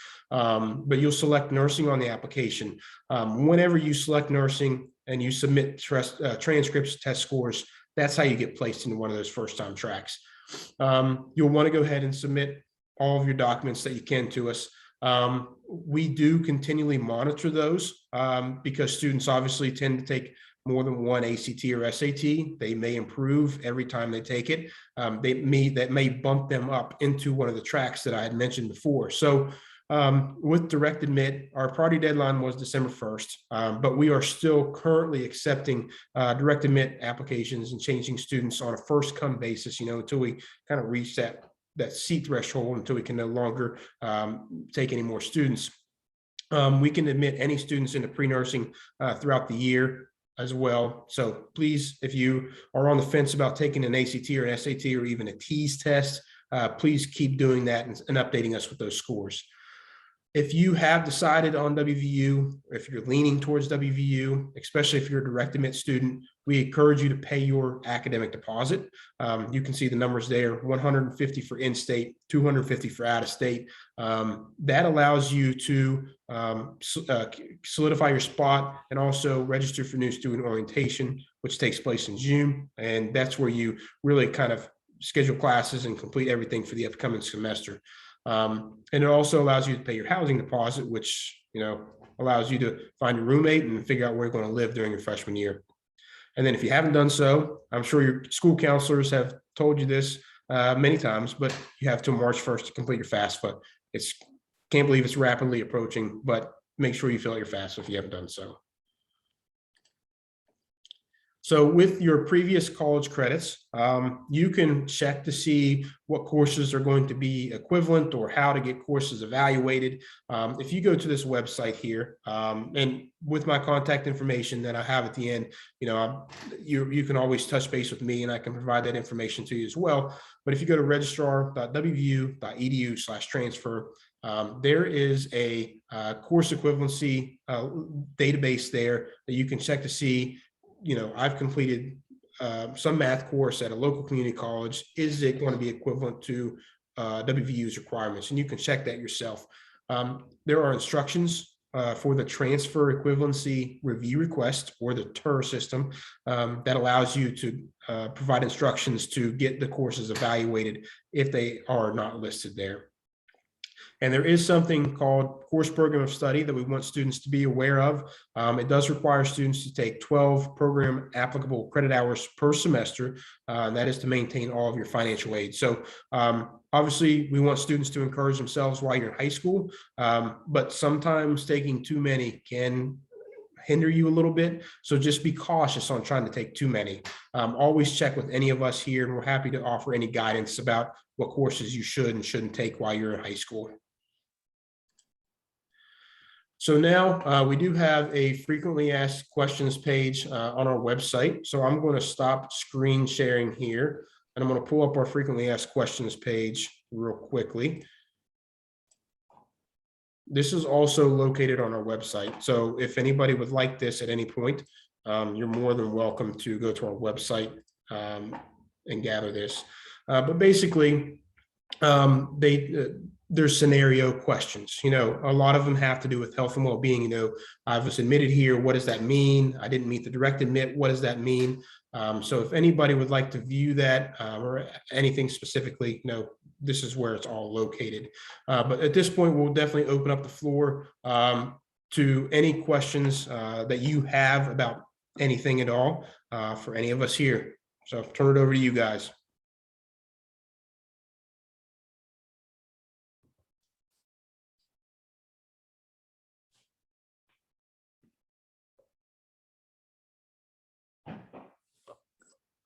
Speaker 1: but you'll select nursing on the application. Whenever you select nursing and you submit transcripts, test scores, that's how you get placed into one of those first-time tracks. You'll want to go ahead and submit all of your documents that you can to us. We do continually monitor those because students obviously tend to take more than one ACT or SAT. They may improve every time they take it. That may bump them up into one of the tracks that I had mentioned before. So with direct admit, our priority deadline was December 1st, but we are still currently accepting direct admit applications and changing students on a first come basis, until we kind of reach that seat threshold, until we can no longer take any more students. We can admit any students into pre-nursing throughout the year as well. So please, if you are on the fence about taking an ACT or an SAT or even a TEAS test, please keep doing that and updating us with those scores. If you have decided on WVU, or if you're leaning towards WVU, especially if you're a direct admit student, we encourage you to pay your academic deposit. You can see the numbers there, $150 for in-state, $250 for out-of-state. That allows you to solidify your spot and also register for new student orientation, which takes place in June. And that's where you really kind of schedule classes and complete everything for the upcoming semester. And it also allows you to pay your housing deposit, which, allows you to find your roommate and figure out where you're going to live during your freshman year. And then if you haven't done so, I'm sure your school counselors have told you this many times, but you have till March 1st to complete your FAFSA. Can't believe it's rapidly approaching, but make sure you fill out your FAFSA if you haven't done so. So with your previous college credits, you can check to see what courses are going to be equivalent or how to get courses evaluated. If you go to this website here, and with my contact information that I have at the end, you can always touch base with me and I can provide that information to you as well. But if you go to registrar.wvu.edu/transfer, there is a course equivalency database there that you can check to see. I've completed some math course at a local community college. Is it going to be equivalent to WVU's requirements? And you can check that yourself. There are instructions for the transfer equivalency review request, or the TER system, that allows you to provide instructions to get the courses evaluated if they are not listed there. And there is something called course program of study that we want students to be aware of. It does require students to take 12 program applicable credit hours per semester. And that is to maintain all of your financial aid. So obviously we want students to encourage themselves while you're in high school, but sometimes taking too many can hinder you a little bit. So just be cautious on trying to take too many. Always check with any of us here, and we're happy to offer any guidance about what courses you should and shouldn't take while you're in high school. So now we do have a frequently asked questions page on our website. So I'm going to stop screen sharing here, and I'm going to pull up our frequently asked questions page real quickly. This is also located on our website. So if anybody would like this at any point, you're more than welcome to go to our website and gather this. But basically, there's scenario questions. A lot of them have to do with health and well-being. I was admitted here. What does that mean? I didn't meet the direct admit. What does that mean? So if anybody would like to view that or anything specifically, this is where it's all located. But at this point, we'll definitely open up the floor to any questions that you have about anything at all for any of us here. So I'll turn it over to you guys.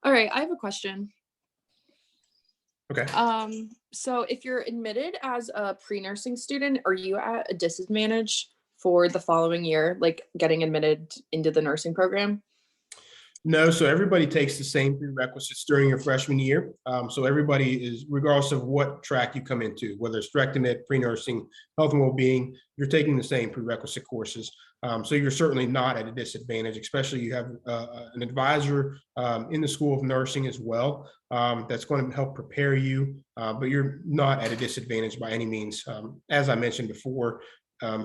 Speaker 8: All right, I have a question.
Speaker 1: Okay.
Speaker 8: So if you're admitted as a pre-nursing student, are you at a disadvantage for the following year, like getting admitted into the nursing program?
Speaker 1: No, so everybody takes the same prerequisites during your freshman year. So everybody is, regardless of what track you come into, whether it's direct admit, pre-nursing, health and well-being, you're taking the same prerequisite courses. So you're certainly not at a disadvantage, especially you have an advisor in the School of Nursing as well that's going to help prepare you, but you're not at a disadvantage by any means. As I mentioned before,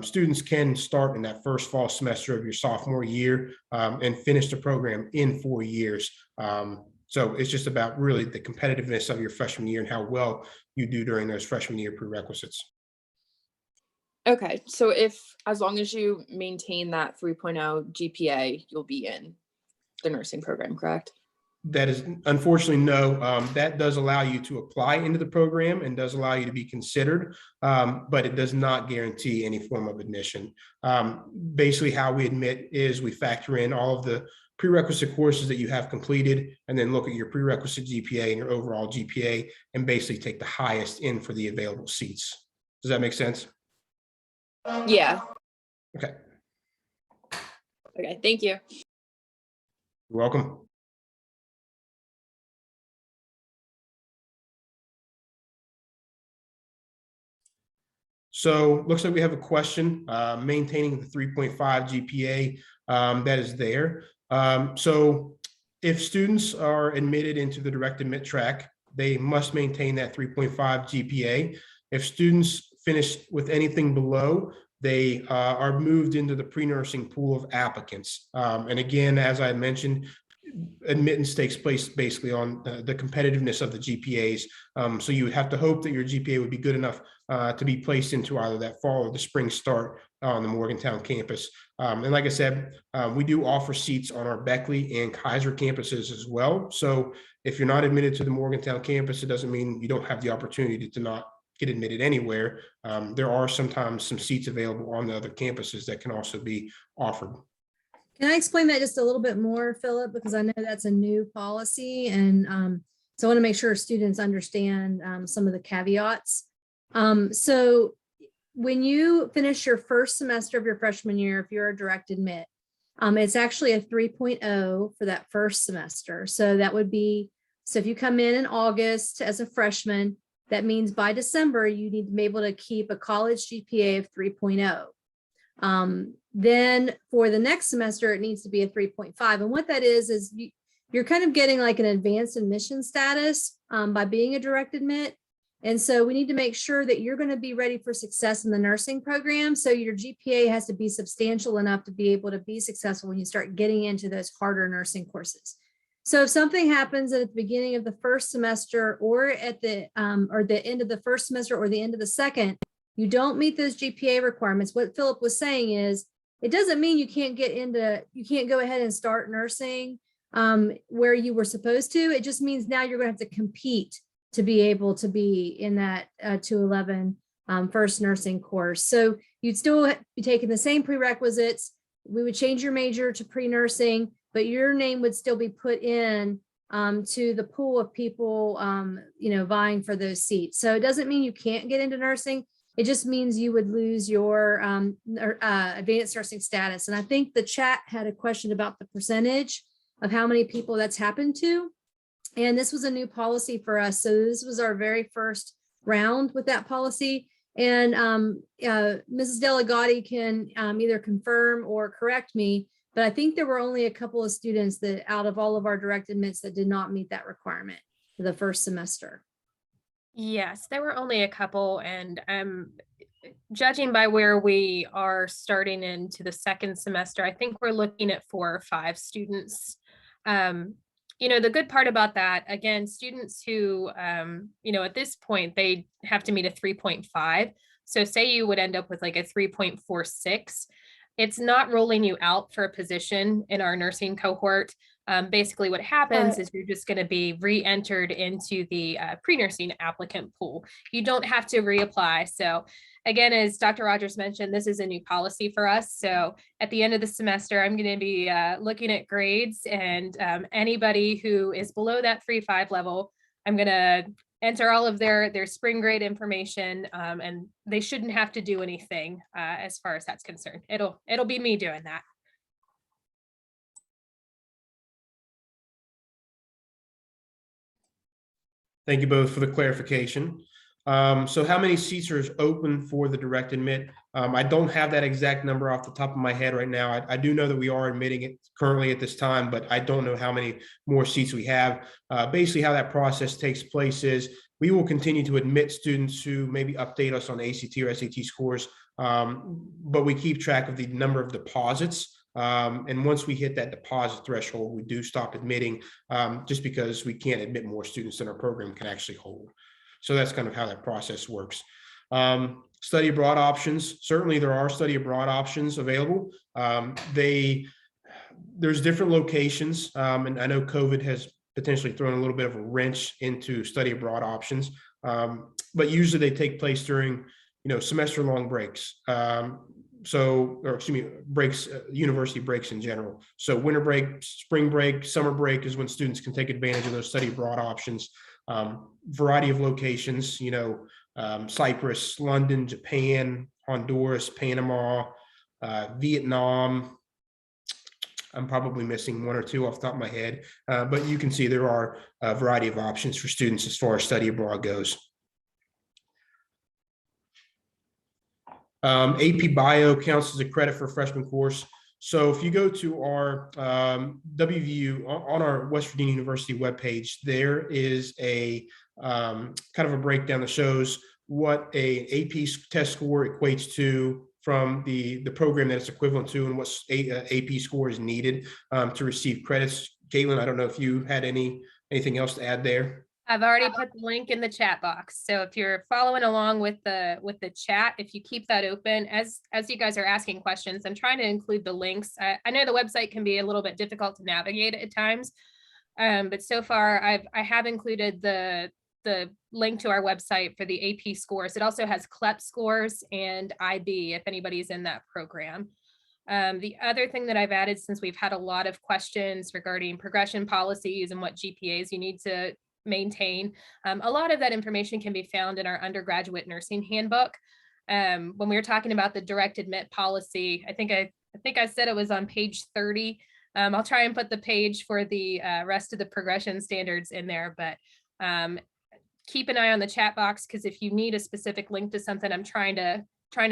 Speaker 1: students can start in that first fall semester of your sophomore year and finish the program in 4 years. So it's just about really the competitiveness of your freshman year and how well you do during those freshman year prerequisites.
Speaker 8: Okay, so as long as you maintain that 3.0 GPA, you'll be in the nursing program, correct?
Speaker 1: That is unfortunately no. That does allow you to apply into the program and does allow you to be considered, but it does not guarantee any form of admission. Basically, how we admit is we factor in all of the prerequisite courses that you have completed and then look at your prerequisite GPA and your overall GPA and basically take the highest in for the available seats. Does that make sense?
Speaker 8: Yeah.
Speaker 1: Okay.
Speaker 8: Okay, thank you.
Speaker 1: You're welcome. So looks like we have a question maintaining the 3.5 GPA that is there. So if students are admitted into the direct admit track, they must maintain that 3.5 GPA. If students finish with anything below, they are moved into the pre-nursing pool of applicants. And again, as I mentioned, admittance takes place basically on the competitiveness of the GPAs. So you would have to hope that your GPA would be good enough to be placed into either that fall or the spring start on the Morgantown campus. And like I said, we do offer seats on our Beckley and Kaiser campuses as well. So if you're not admitted to the Morgantown campus, it doesn't mean you don't have the opportunity to not get admitted anywhere. There are sometimes some seats available on the other campuses that can also be offered.
Speaker 3: Can I explain that just a little bit more, Philip? Because I know that's a new policy. And so I want to make sure students understand some of the caveats. So when you finish your first semester of your freshman year, if you're a direct admit, it's actually a 3.0 for that first semester. So that would be, so if you come in August as a freshman, that means by December, you need to be able to keep a college GPA of 3.0. Then for the next semester, it needs to be a 3.5. And what that is you're kind of getting like an advanced admission status by being a direct admit. And so we need to make sure that you're going to be ready for success in the nursing program. So your GPA has to be substantial enough to be able to be successful when you start getting into those harder nursing courses. So if something happens at the beginning of the first semester or at the end of the first semester or the end of the second, you don't meet those GPA requirements. What Philip was saying is, it doesn't mean you can't go ahead and start nursing where you were supposed to. It just means now you're going to have to compete to be able to be in that 211 first nursing course. So you'd still be taking the same prerequisites. We would change your major to pre-nursing, but your name would still be put in to the pool of people, vying for those seats. So it doesn't mean you can't get into nursing. It just means you would lose your advanced nursing status. And I think the chat had a question about the percentage of how many people that's happened to. And this was a new policy for us. So this was our very first round with that policy. And Mrs. Delegate can either confirm or correct me, but I think there were only a couple of students that out of all of our direct admits that did not meet that requirement for the first semester.
Speaker 5: Yes, there were only a couple, and judging by where we are starting into the second semester, I think we're looking at 4 or 5 students The good part about that, again, students who, at this point, they have to meet a 3.5. So say you would end up with like a 3.46. It's not rolling you out for a position in our nursing cohort. Basically what happens is you're just going to be re-entered into the pre-nursing applicant pool. You don't have to reapply. So again, as Dr. Rogers mentioned, this is a new policy for us. So at the end of the semester, I'm going to be looking at grades, and anybody who is below that 3.5 level, I'm going to enter all of their spring grade information, and they shouldn't have to do anything as far as that's concerned. It'll be me doing that.
Speaker 1: Thank you both for the clarification. So how many seats are open for the direct admit? I don't have that exact number off the top of my head right now. I do know that we are admitting it currently at this time, but I don't know how many more seats we have. Basically how that process takes place is we will continue to admit students who maybe update us on ACT or SAT scores, but we keep track of the number of deposits. And once we hit that deposit threshold, we do stop admitting, just because we can't admit more students than our program can actually hold. So that's kind of how that process works. Study abroad options. Certainly there are study abroad options available. There's different locations, and I know COVID has potentially thrown a little bit of a wrench into study abroad options, but usually they take place during, semester long breaks. Breaks, university breaks in general. So winter break, spring break, summer break is when students can take advantage of those study abroad options. Variety of locations, Cyprus, London, Japan, Honduras, Panama, Vietnam. I'm probably missing one or two off the top of my head, but you can see there are a variety of options for students as far as study abroad goes. AP Bio counts as a credit for a freshman course. So if you go to our WVU on our West Virginia University webpage, there is a kind of a breakdown that shows what a AP test score equates to from the program that it's equivalent to, and what AP score is needed to receive credits. Caitlin, I don't know if you had anything else to add there.
Speaker 5: I've already put the link in the chat box. So if you're following along with the chat, if you keep that open, as you guys are asking questions, I'm trying to include the links. I know the website can be a little bit difficult to navigate at times, but so far I have included the link to our website for the AP scores. It also has CLEP scores and IB if anybody's in that program. The other thing that I've added, since we've had a lot of questions regarding progression policies and what GPAs you need to maintain, a lot of that information can be found in our undergraduate nursing handbook. When we were talking about the direct admit policy, I think I said it was on page 30. I'll try and put the page for the rest of the progression standards in there, but keep an eye on the chat box, because if you need a specific link to something, I'm trying to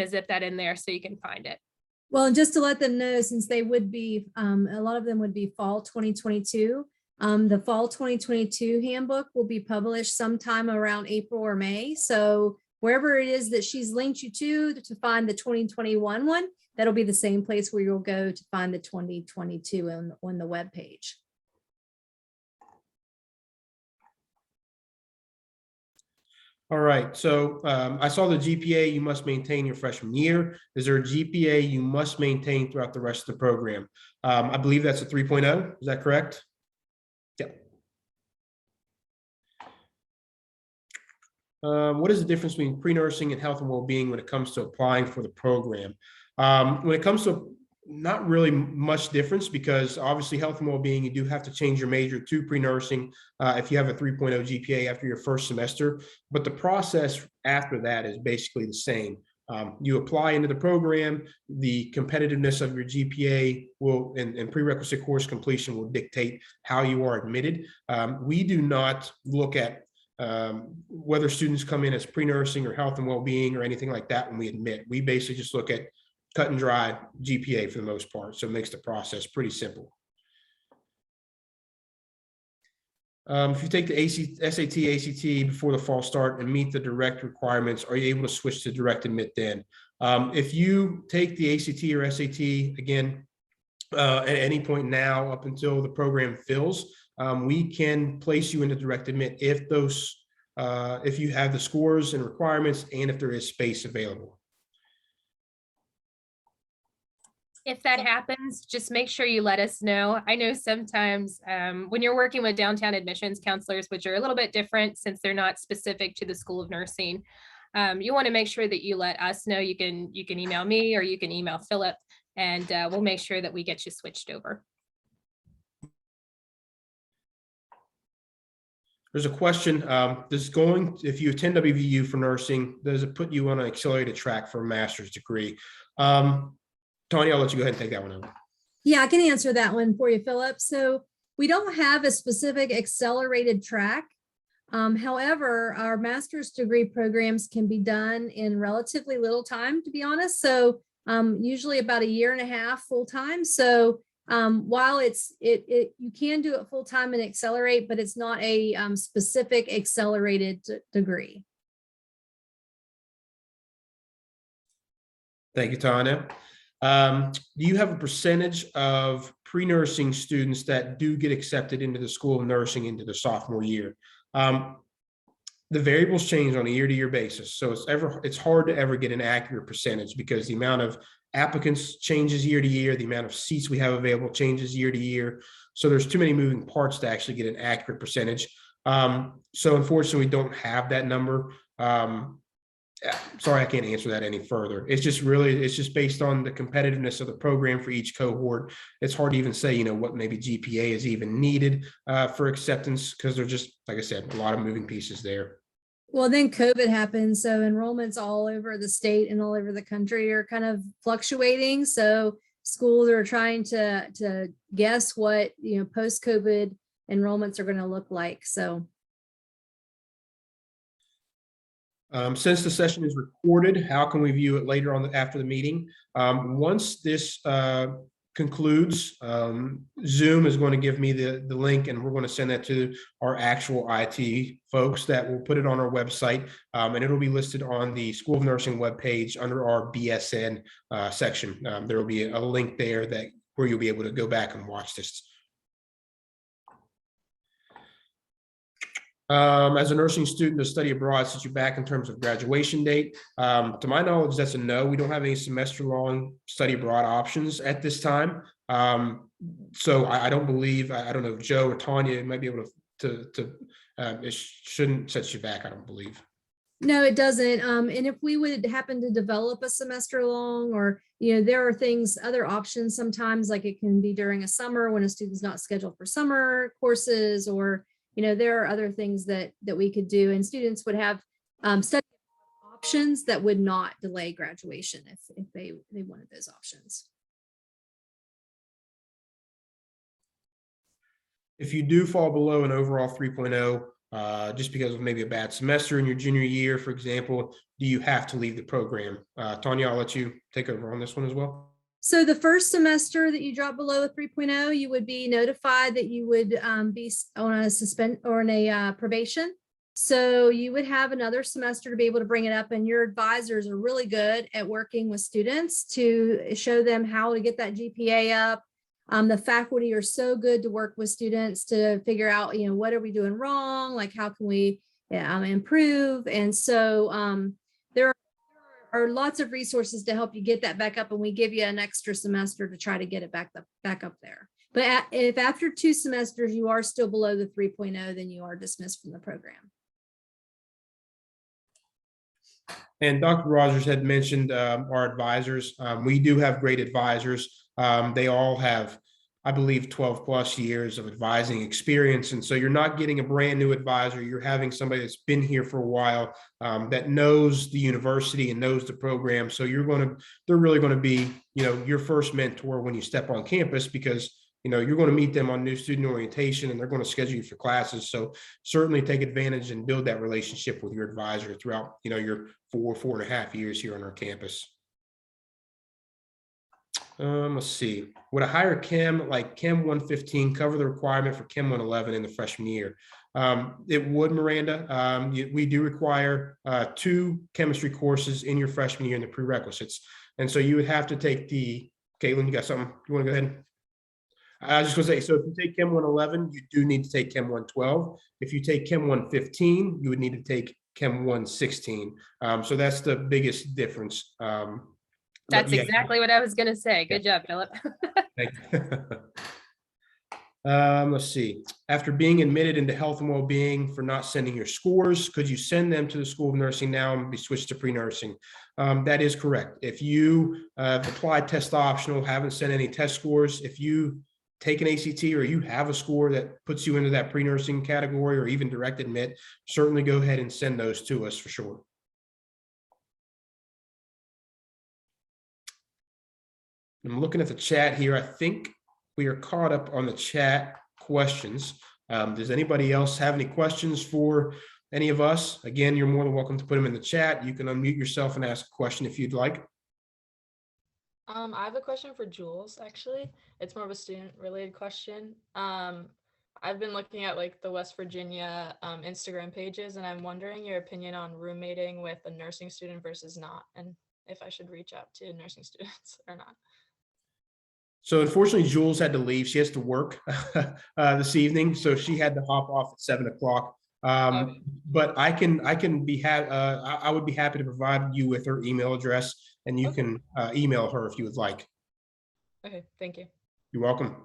Speaker 5: zip that in there so you can find it.
Speaker 3: Well, and just to let them know, since they would be, a lot of them would be fall 2022. The fall 2022 handbook will be published sometime around April or May. So wherever it is that she's linked you to find the 2021 one, that'll be the same place where you'll go to find the 2022 on the web page.
Speaker 1: All right, so I saw the GPA you must maintain your freshman year. Is there a GPA you must maintain throughout the rest of the program? I believe that's a 3.0, is that correct? Yeah. What is the difference between pre-nursing and health and well-being when it comes to applying for the program? When it comes to not really much difference, because obviously health and well-being, you do have to change your major to pre-nursing if you have a 3.0 GPA after your first semester, but the process after that is basically the same. You apply into the program, the competitiveness of your GPA will, and prerequisite course completion will dictate how you are admitted. We do not look at whether students come in as pre-nursing or health and well-being or anything like that when we admit. We basically just look at cut and dry GPA for the most part. So it makes the process pretty simple. If you take the SAT, ACT before the fall start and meet the direct requirements, are you able to switch to direct admit then? If you take the ACT or SAT, again, at any point now up until the program fills, we can place you into direct admit if those, if you have the scores and requirements and if there is space available.
Speaker 5: If that happens, just make sure you let us know. I know sometimes when you're working with downtown admissions counselors, which are a little bit different since they're not specific to the School of Nursing, you want to make sure that you let us know. You can email me or you can email Philip, and we'll make sure that we get you switched over.
Speaker 1: There's a question, if you attend WVU for nursing, does it put you on an accelerated track for a master's degree? Tanya, I'll let you go ahead and take that one over.
Speaker 3: Yeah, I can answer that one for you, Philip. So we don't have a specific accelerated track. However, our master's degree programs can be done in relatively little time, to be honest. So usually about 1.5 years full time. So while you can do it full time and accelerate, but it's not a specific accelerated degree.
Speaker 1: Thank you, Tanya. Do you have a percentage of pre-nursing students that do get accepted into the School of Nursing into the sophomore year? The variables change on a year-to-year basis, so it's hard to ever get an accurate percentage because the amount of applicants changes year to year, the amount of seats we have available changes year to year, so there's too many moving parts to actually get an accurate percentage. So unfortunately, we don't have that number. Sorry, I can't answer that any further. It's just based on the competitiveness of the program for each cohort. It's hard to even say, what maybe GPA is even needed for acceptance because there's just, like I said, a lot of moving pieces there.
Speaker 3: Well, then COVID happened. So enrollments all over the state and all over the country are kind of fluctuating. So schools are trying to guess what, post-COVID enrollments are going to look like. So.
Speaker 1: Since the session is recorded, how can we view it later on after the meeting? Once this concludes, Zoom is going to give me the link and we're going to send that to our actual IT folks that will put it on our website, and it'll be listed on the School of Nursing webpage under our BSN section. There will be a link there where you'll be able to go back and watch this. As a nursing student to study abroad, since you're back in terms of graduation date, to my knowledge, that's a no. We don't have any semester-long study abroad options at this time. So I don't believe, I don't know if Joe or Tanya might be able to it shouldn't set you back, I don't believe.
Speaker 3: No, it doesn't. And if we would happen to develop a semester long, or, there are other options sometimes, like it can be during a summer when a student's not scheduled for summer courses, or there are other things that we could do, and students would have study options that would not delay graduation if they wanted those options.
Speaker 1: If you do fall below an overall 3.0, just because of maybe a bad semester in your junior year, for example, do you have to leave the program? Tanya, I'll let you take over on this one as well.
Speaker 3: So the first semester that you drop below a 3.0, you would be notified that you would be on a probation. So you would have another semester to be able to bring it up, and your advisors are really good at working with students to show them how to get that GPA up. The faculty are so good to work with students to figure out, what are we doing wrong? Like, how can we improve? And so there are lots of resources to help you get that back up, and we give you an extra semester to try to get it back up there. But if after 2 semesters you are still below the 3.0, then you are dismissed from the program.
Speaker 1: And Dr. Rogers had mentioned our advisors. We do have great advisors. They all have, I believe, 12 plus years of advising experience. And so you're not getting a brand new advisor. You're having somebody that's been here for a while, that knows the university and knows the program. So they're really going to be, your first mentor when you step on campus, because, you're going to meet them on new student orientation and they're going to schedule you for classes. So certainly take advantage and build that relationship with your advisor throughout, your 4.5 years here on our campus. Let's see. Would a higher chem like Chem 115 cover the requirement for Chem 111 in the freshman year? It would, Miranda. We do require 2 chemistry courses in your freshman year in the prerequisites. And so you would have to take Caitlin, you got something? You want to go ahead? I was just gonna say, so if you take Chem 111, you do need to take Chem 112. If you take Chem 115, you would need to take Chem 116. So that's the biggest difference. But
Speaker 5: That's
Speaker 1: yeah,
Speaker 5: exactly what I was gonna say. Good job, Philip.
Speaker 1: thank you. Let's see. After being admitted into health and well-being for not sending your scores, could you send them to the School of Nursing now and be switched to pre-nursing? That is correct. If you applied test optional, haven't sent any test scores, if you take an ACT or you have a score that puts you into that pre-nursing category or even direct admit, certainly go ahead and send those to us for sure. I'm looking at the chat here. I think we are caught up on the chat questions. Does anybody else have any questions for any of us? Again, you're more than welcome to put them in the chat. You can unmute yourself and ask a question if you'd like.
Speaker 7: I have a question for Jules, actually. It's more of a student-related question. I've been looking at like the West Virginia Instagram pages, and I'm wondering your opinion on roommating with a nursing student versus not, and if I should reach out to nursing students or not.
Speaker 1: So unfortunately, Jules had to leave. She has to work this evening, so she had to hop off at 7 o'clock. But I would be happy to provide you with her email address, and you can email her if you would like.
Speaker 7: Okay, thank you.
Speaker 1: You're welcome.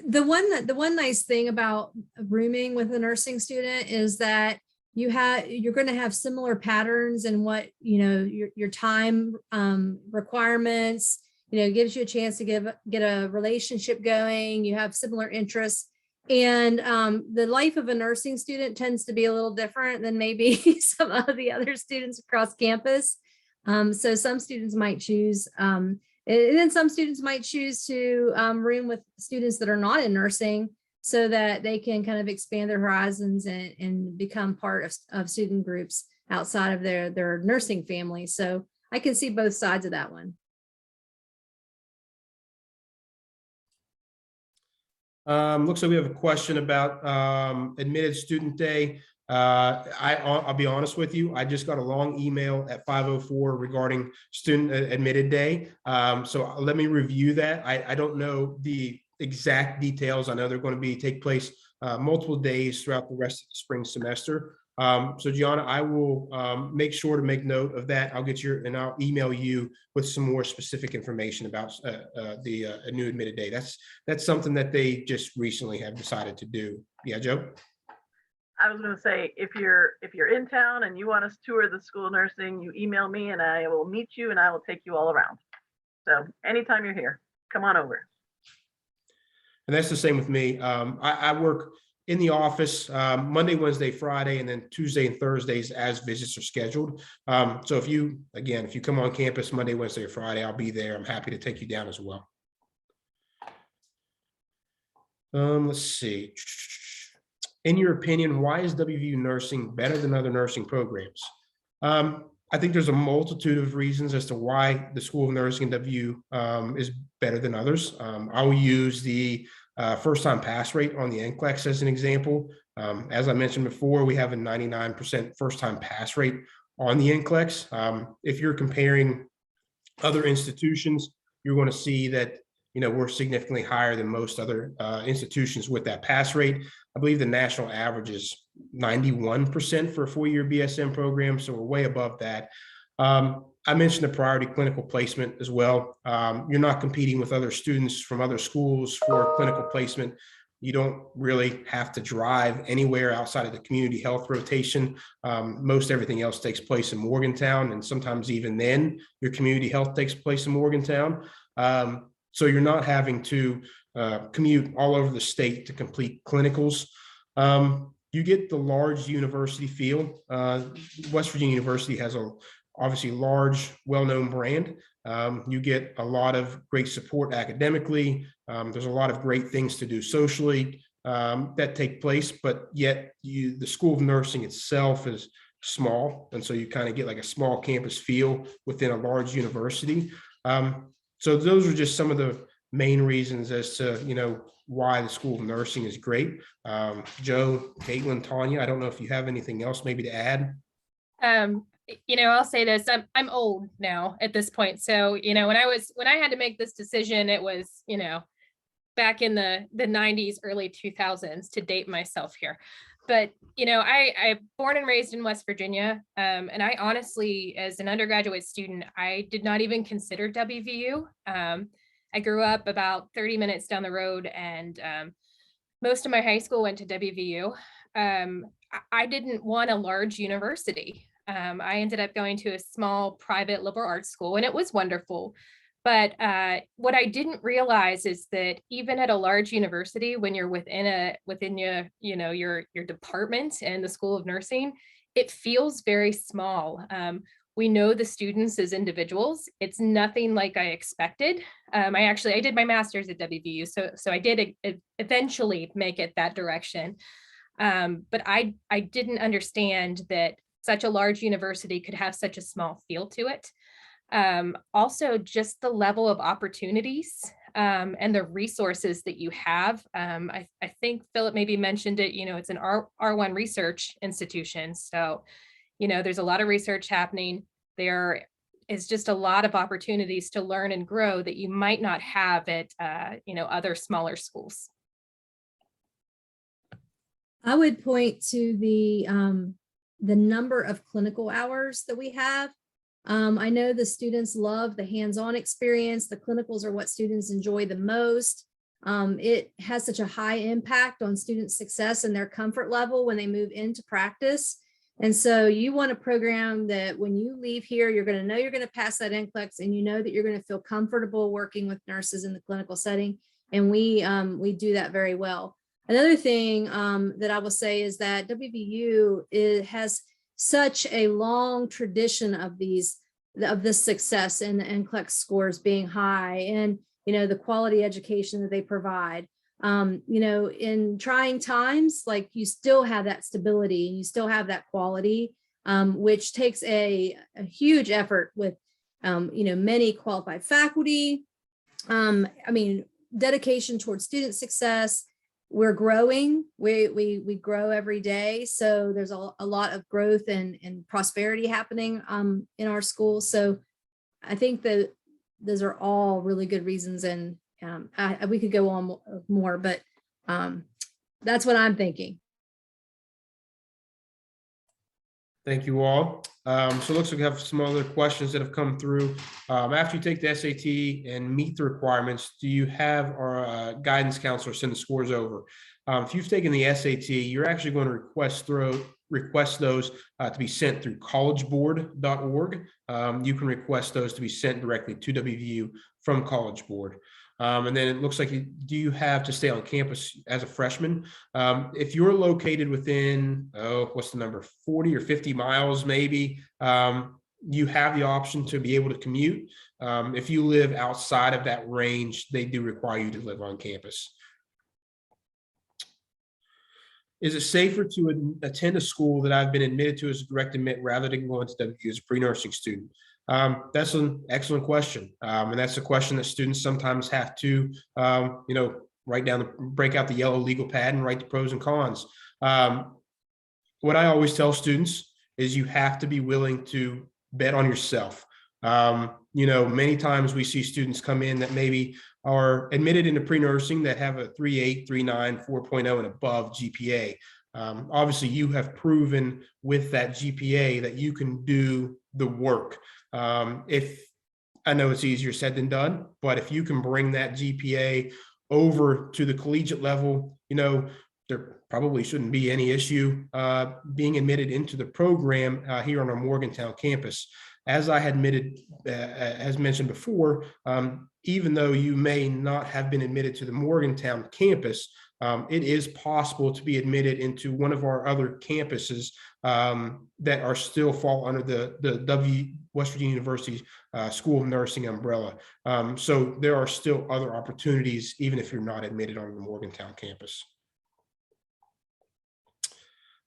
Speaker 3: The one nice thing about rooming with a nursing student is that you're going to have similar patterns in what, your time requirements. Gives you a chance to get a relationship going. You have similar interests. And the life of a nursing student tends to be a little different than maybe some of the other students across campus. So some students might choose, and then some students might choose to room with students that are not in nursing so that they can kind of expand their horizons and become part of student groups outside of their nursing family. So I can see both sides of that one.
Speaker 1: Looks like we have a question about admitted student day. I'll be honest with you. I just got a long email at 5:04 regarding student admitted day. So let me review that. I don't know the exact details. I know they're going to take place multiple days throughout the rest of the spring semester. So Gianna, I will make sure to make note of that. I'll email you with some more specific information about the new admitted day. That's something that they just recently have decided to do. Yeah, Joe?
Speaker 4: I was going to say, if you're in town and you want us to tour the School of Nursing, you email me and I will meet you and I will take you all around. So anytime you're here, come on over.
Speaker 1: And that's the same with me. I work in the office Monday, Wednesday, Friday, and then Tuesday and Thursdays as visits are scheduled. So if you come on campus Monday, Wednesday, or Friday, I'll be there. I'm happy to take you down as well. Let's see. In your opinion, why is WVU nursing better than other nursing programs? I think there's a multitude of reasons as to why the School of Nursing at WVU is better than others. I'll use the first-time pass rate on the NCLEX as an example. As I mentioned before, we have a 99% first-time pass rate on the NCLEX. If you're comparing other institutions, you're going to see that we're significantly higher than most other institutions with that pass rate. I believe the national average is 91% for a 4-year BSN program, so we're way above that. I mentioned the priority clinical placement as well. You're not competing with other students from other schools for clinical placement. You don't really have to drive anywhere outside of the community health rotation. Most everything else takes place in Morgantown, and sometimes even then, your community health takes place in Morgantown. So you're not having to commute all over the state to complete clinicals. You get the large university feel. West Virginia University has obviously large, well-known brand. You get a lot of great support academically. There's a lot of great things to do socially that take place, but yet the School of Nursing itself is small. And so you kind of get like a small campus feel within a large university. So those are just some of the main reasons as to, why the School of Nursing is great. Joe, Caitlin, Tanya, I don't know if you have anything else maybe to add.
Speaker 5: I'll say this, I'm old now at this point. So, when I had to make this decision, it was, back in the 90s, early 2000s to date myself here. But, you know, I born and raised in West Virginia. And I honestly, as an undergraduate student, I did not even consider WVU. I grew up about 30 minutes down the road, and most of my high school went to WVU. I didn't want a large university. I ended up going to a small private liberal arts school, and it was wonderful. But what I didn't realize is that even at a large university, when you're within your department and the School of Nursing, it feels very small. We know the students as individuals. It's nothing like I expected. I did my master's at WVU, so I did eventually make it that direction. But I didn't understand that such a large university could have such a small feel to it. Also, just the level of opportunities and the resources that you have. I think Philip maybe mentioned it, you know, it's an R1 research institution. So, you know, there's a lot of research happening. There is just a lot of opportunities to learn and grow that you might not have at, other smaller schools.
Speaker 3: I would point to the number of clinical hours that we have. I know the students love the hands-on experience. The clinicals are what students enjoy the most. It has such a high impact on student success and their comfort level when they move into practice. And so you want a program that when you leave here, you're going to know you're going to pass that NCLEX, and you know that you're going to feel comfortable working with nurses in the clinical setting. And we do that very well. Another thing that I will say is that WVU has such a long tradition of this success and the NCLEX scores being high, and you know the quality education that they provide. In trying times, like you still have that stability and you still have that quality, which takes a huge effort with many qualified faculty. Dedication towards student success. We're growing, we grow every day. So there's a lot of growth and prosperity happening in our school. So I think that those are all really good reasons, and we could go on more, but that's what I'm thinking.
Speaker 1: Thank you all. So it looks like we have some other questions that have come through. After you take the SAT and meet the requirements, do you have our guidance counselor send the scores over? If you've taken the SAT, you're actually going to request those to be sent through collegeboard.org. You can request those to be sent directly to WVU from College Board. And then it looks like you have to stay on campus as a freshman. If you're located within, what's the number, 40 or 50 miles maybe, you have the option to be able to commute. If you live outside of that range, they do require you to live on campus. Is it safer to attend a school that I've been admitted to as a direct admit rather than going to WVU as a pre-nursing student? That's an excellent question. And that's a question that students sometimes have to, break out the yellow legal pad and write the pros and cons. What I always tell students is you have to be willing to bet on yourself. Many times we see students come in that maybe are admitted into pre-nursing that have a 3.8, 3.9, 4.0 and above GPA. Obviously, you have proven with that GPA that you can do the work. If I know it's easier said than done, but if you can bring that GPA over to the collegiate level, there probably shouldn't be any issue being admitted into the program here on our Morgantown campus. As I had as mentioned before, even though you may not have been admitted to the Morgantown campus, it is possible to be admitted into one of our other campuses that are still fall under the West Virginia University School of Nursing umbrella. So there are still other opportunities, even if you're not admitted on the Morgantown campus.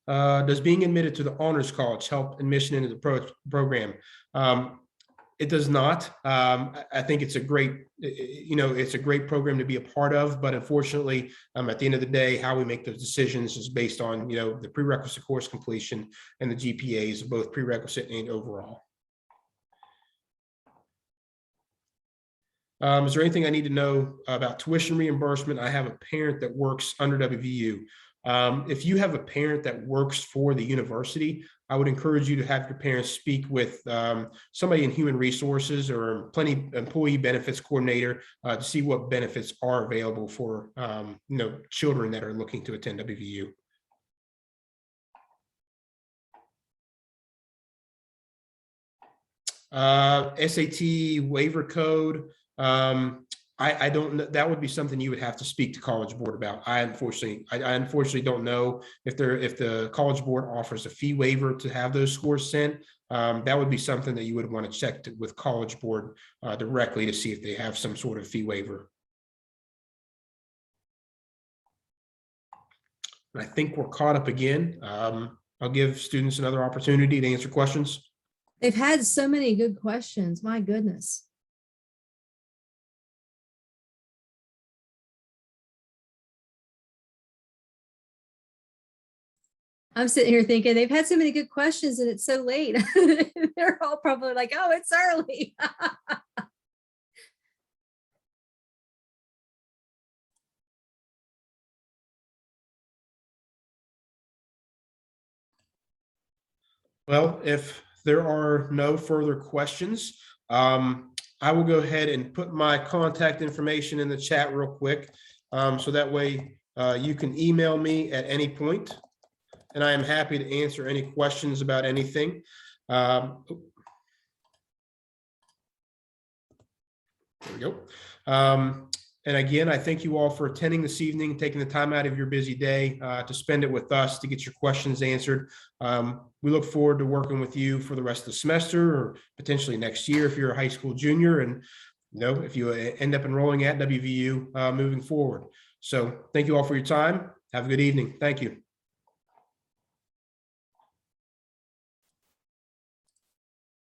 Speaker 1: Does being admitted to the Honors College help admission into the program? It does not. I think it's a great, it's a great program to be a part of, but unfortunately, at the end of the day, how we make those decisions is based on, the prerequisite course completion and the GPAs of both prerequisite and overall. Is there anything I need to know about tuition reimbursement? I have a parent that works under WVU. If you have a parent that works for the university, I would encourage you to have your parents speak with somebody in human resources or employee benefits coordinator to see what benefits are available for children that are looking to attend WVU. SAT waiver code. I don't know. That would be something you would have to speak to College Board about. I unfortunately don't know if the College Board offers a fee waiver to have those scores sent. That would be something that you would want to check with College Board directly to see if they have some sort of fee waiver. And I think we're caught up again. I'll give students another opportunity to answer questions.
Speaker 3: They've had so many good questions. My goodness. I'm sitting here thinking they've had so many good questions and it's so late. They're all probably like, oh, it's early.
Speaker 1: Well, if there are no further questions, I will go ahead and put my contact information in the chat real quick. So that way you can email me at any point, and I am happy to answer any questions about anything. There we go. And again, I thank you all for attending this evening, taking the time out of your busy day to spend it with us to get your questions answered. We look forward to working with you for the rest of the semester or potentially next year if you're a high school junior, and if you end up enrolling at WVU moving forward. So thank you all for your time. Have a good evening. Thank you.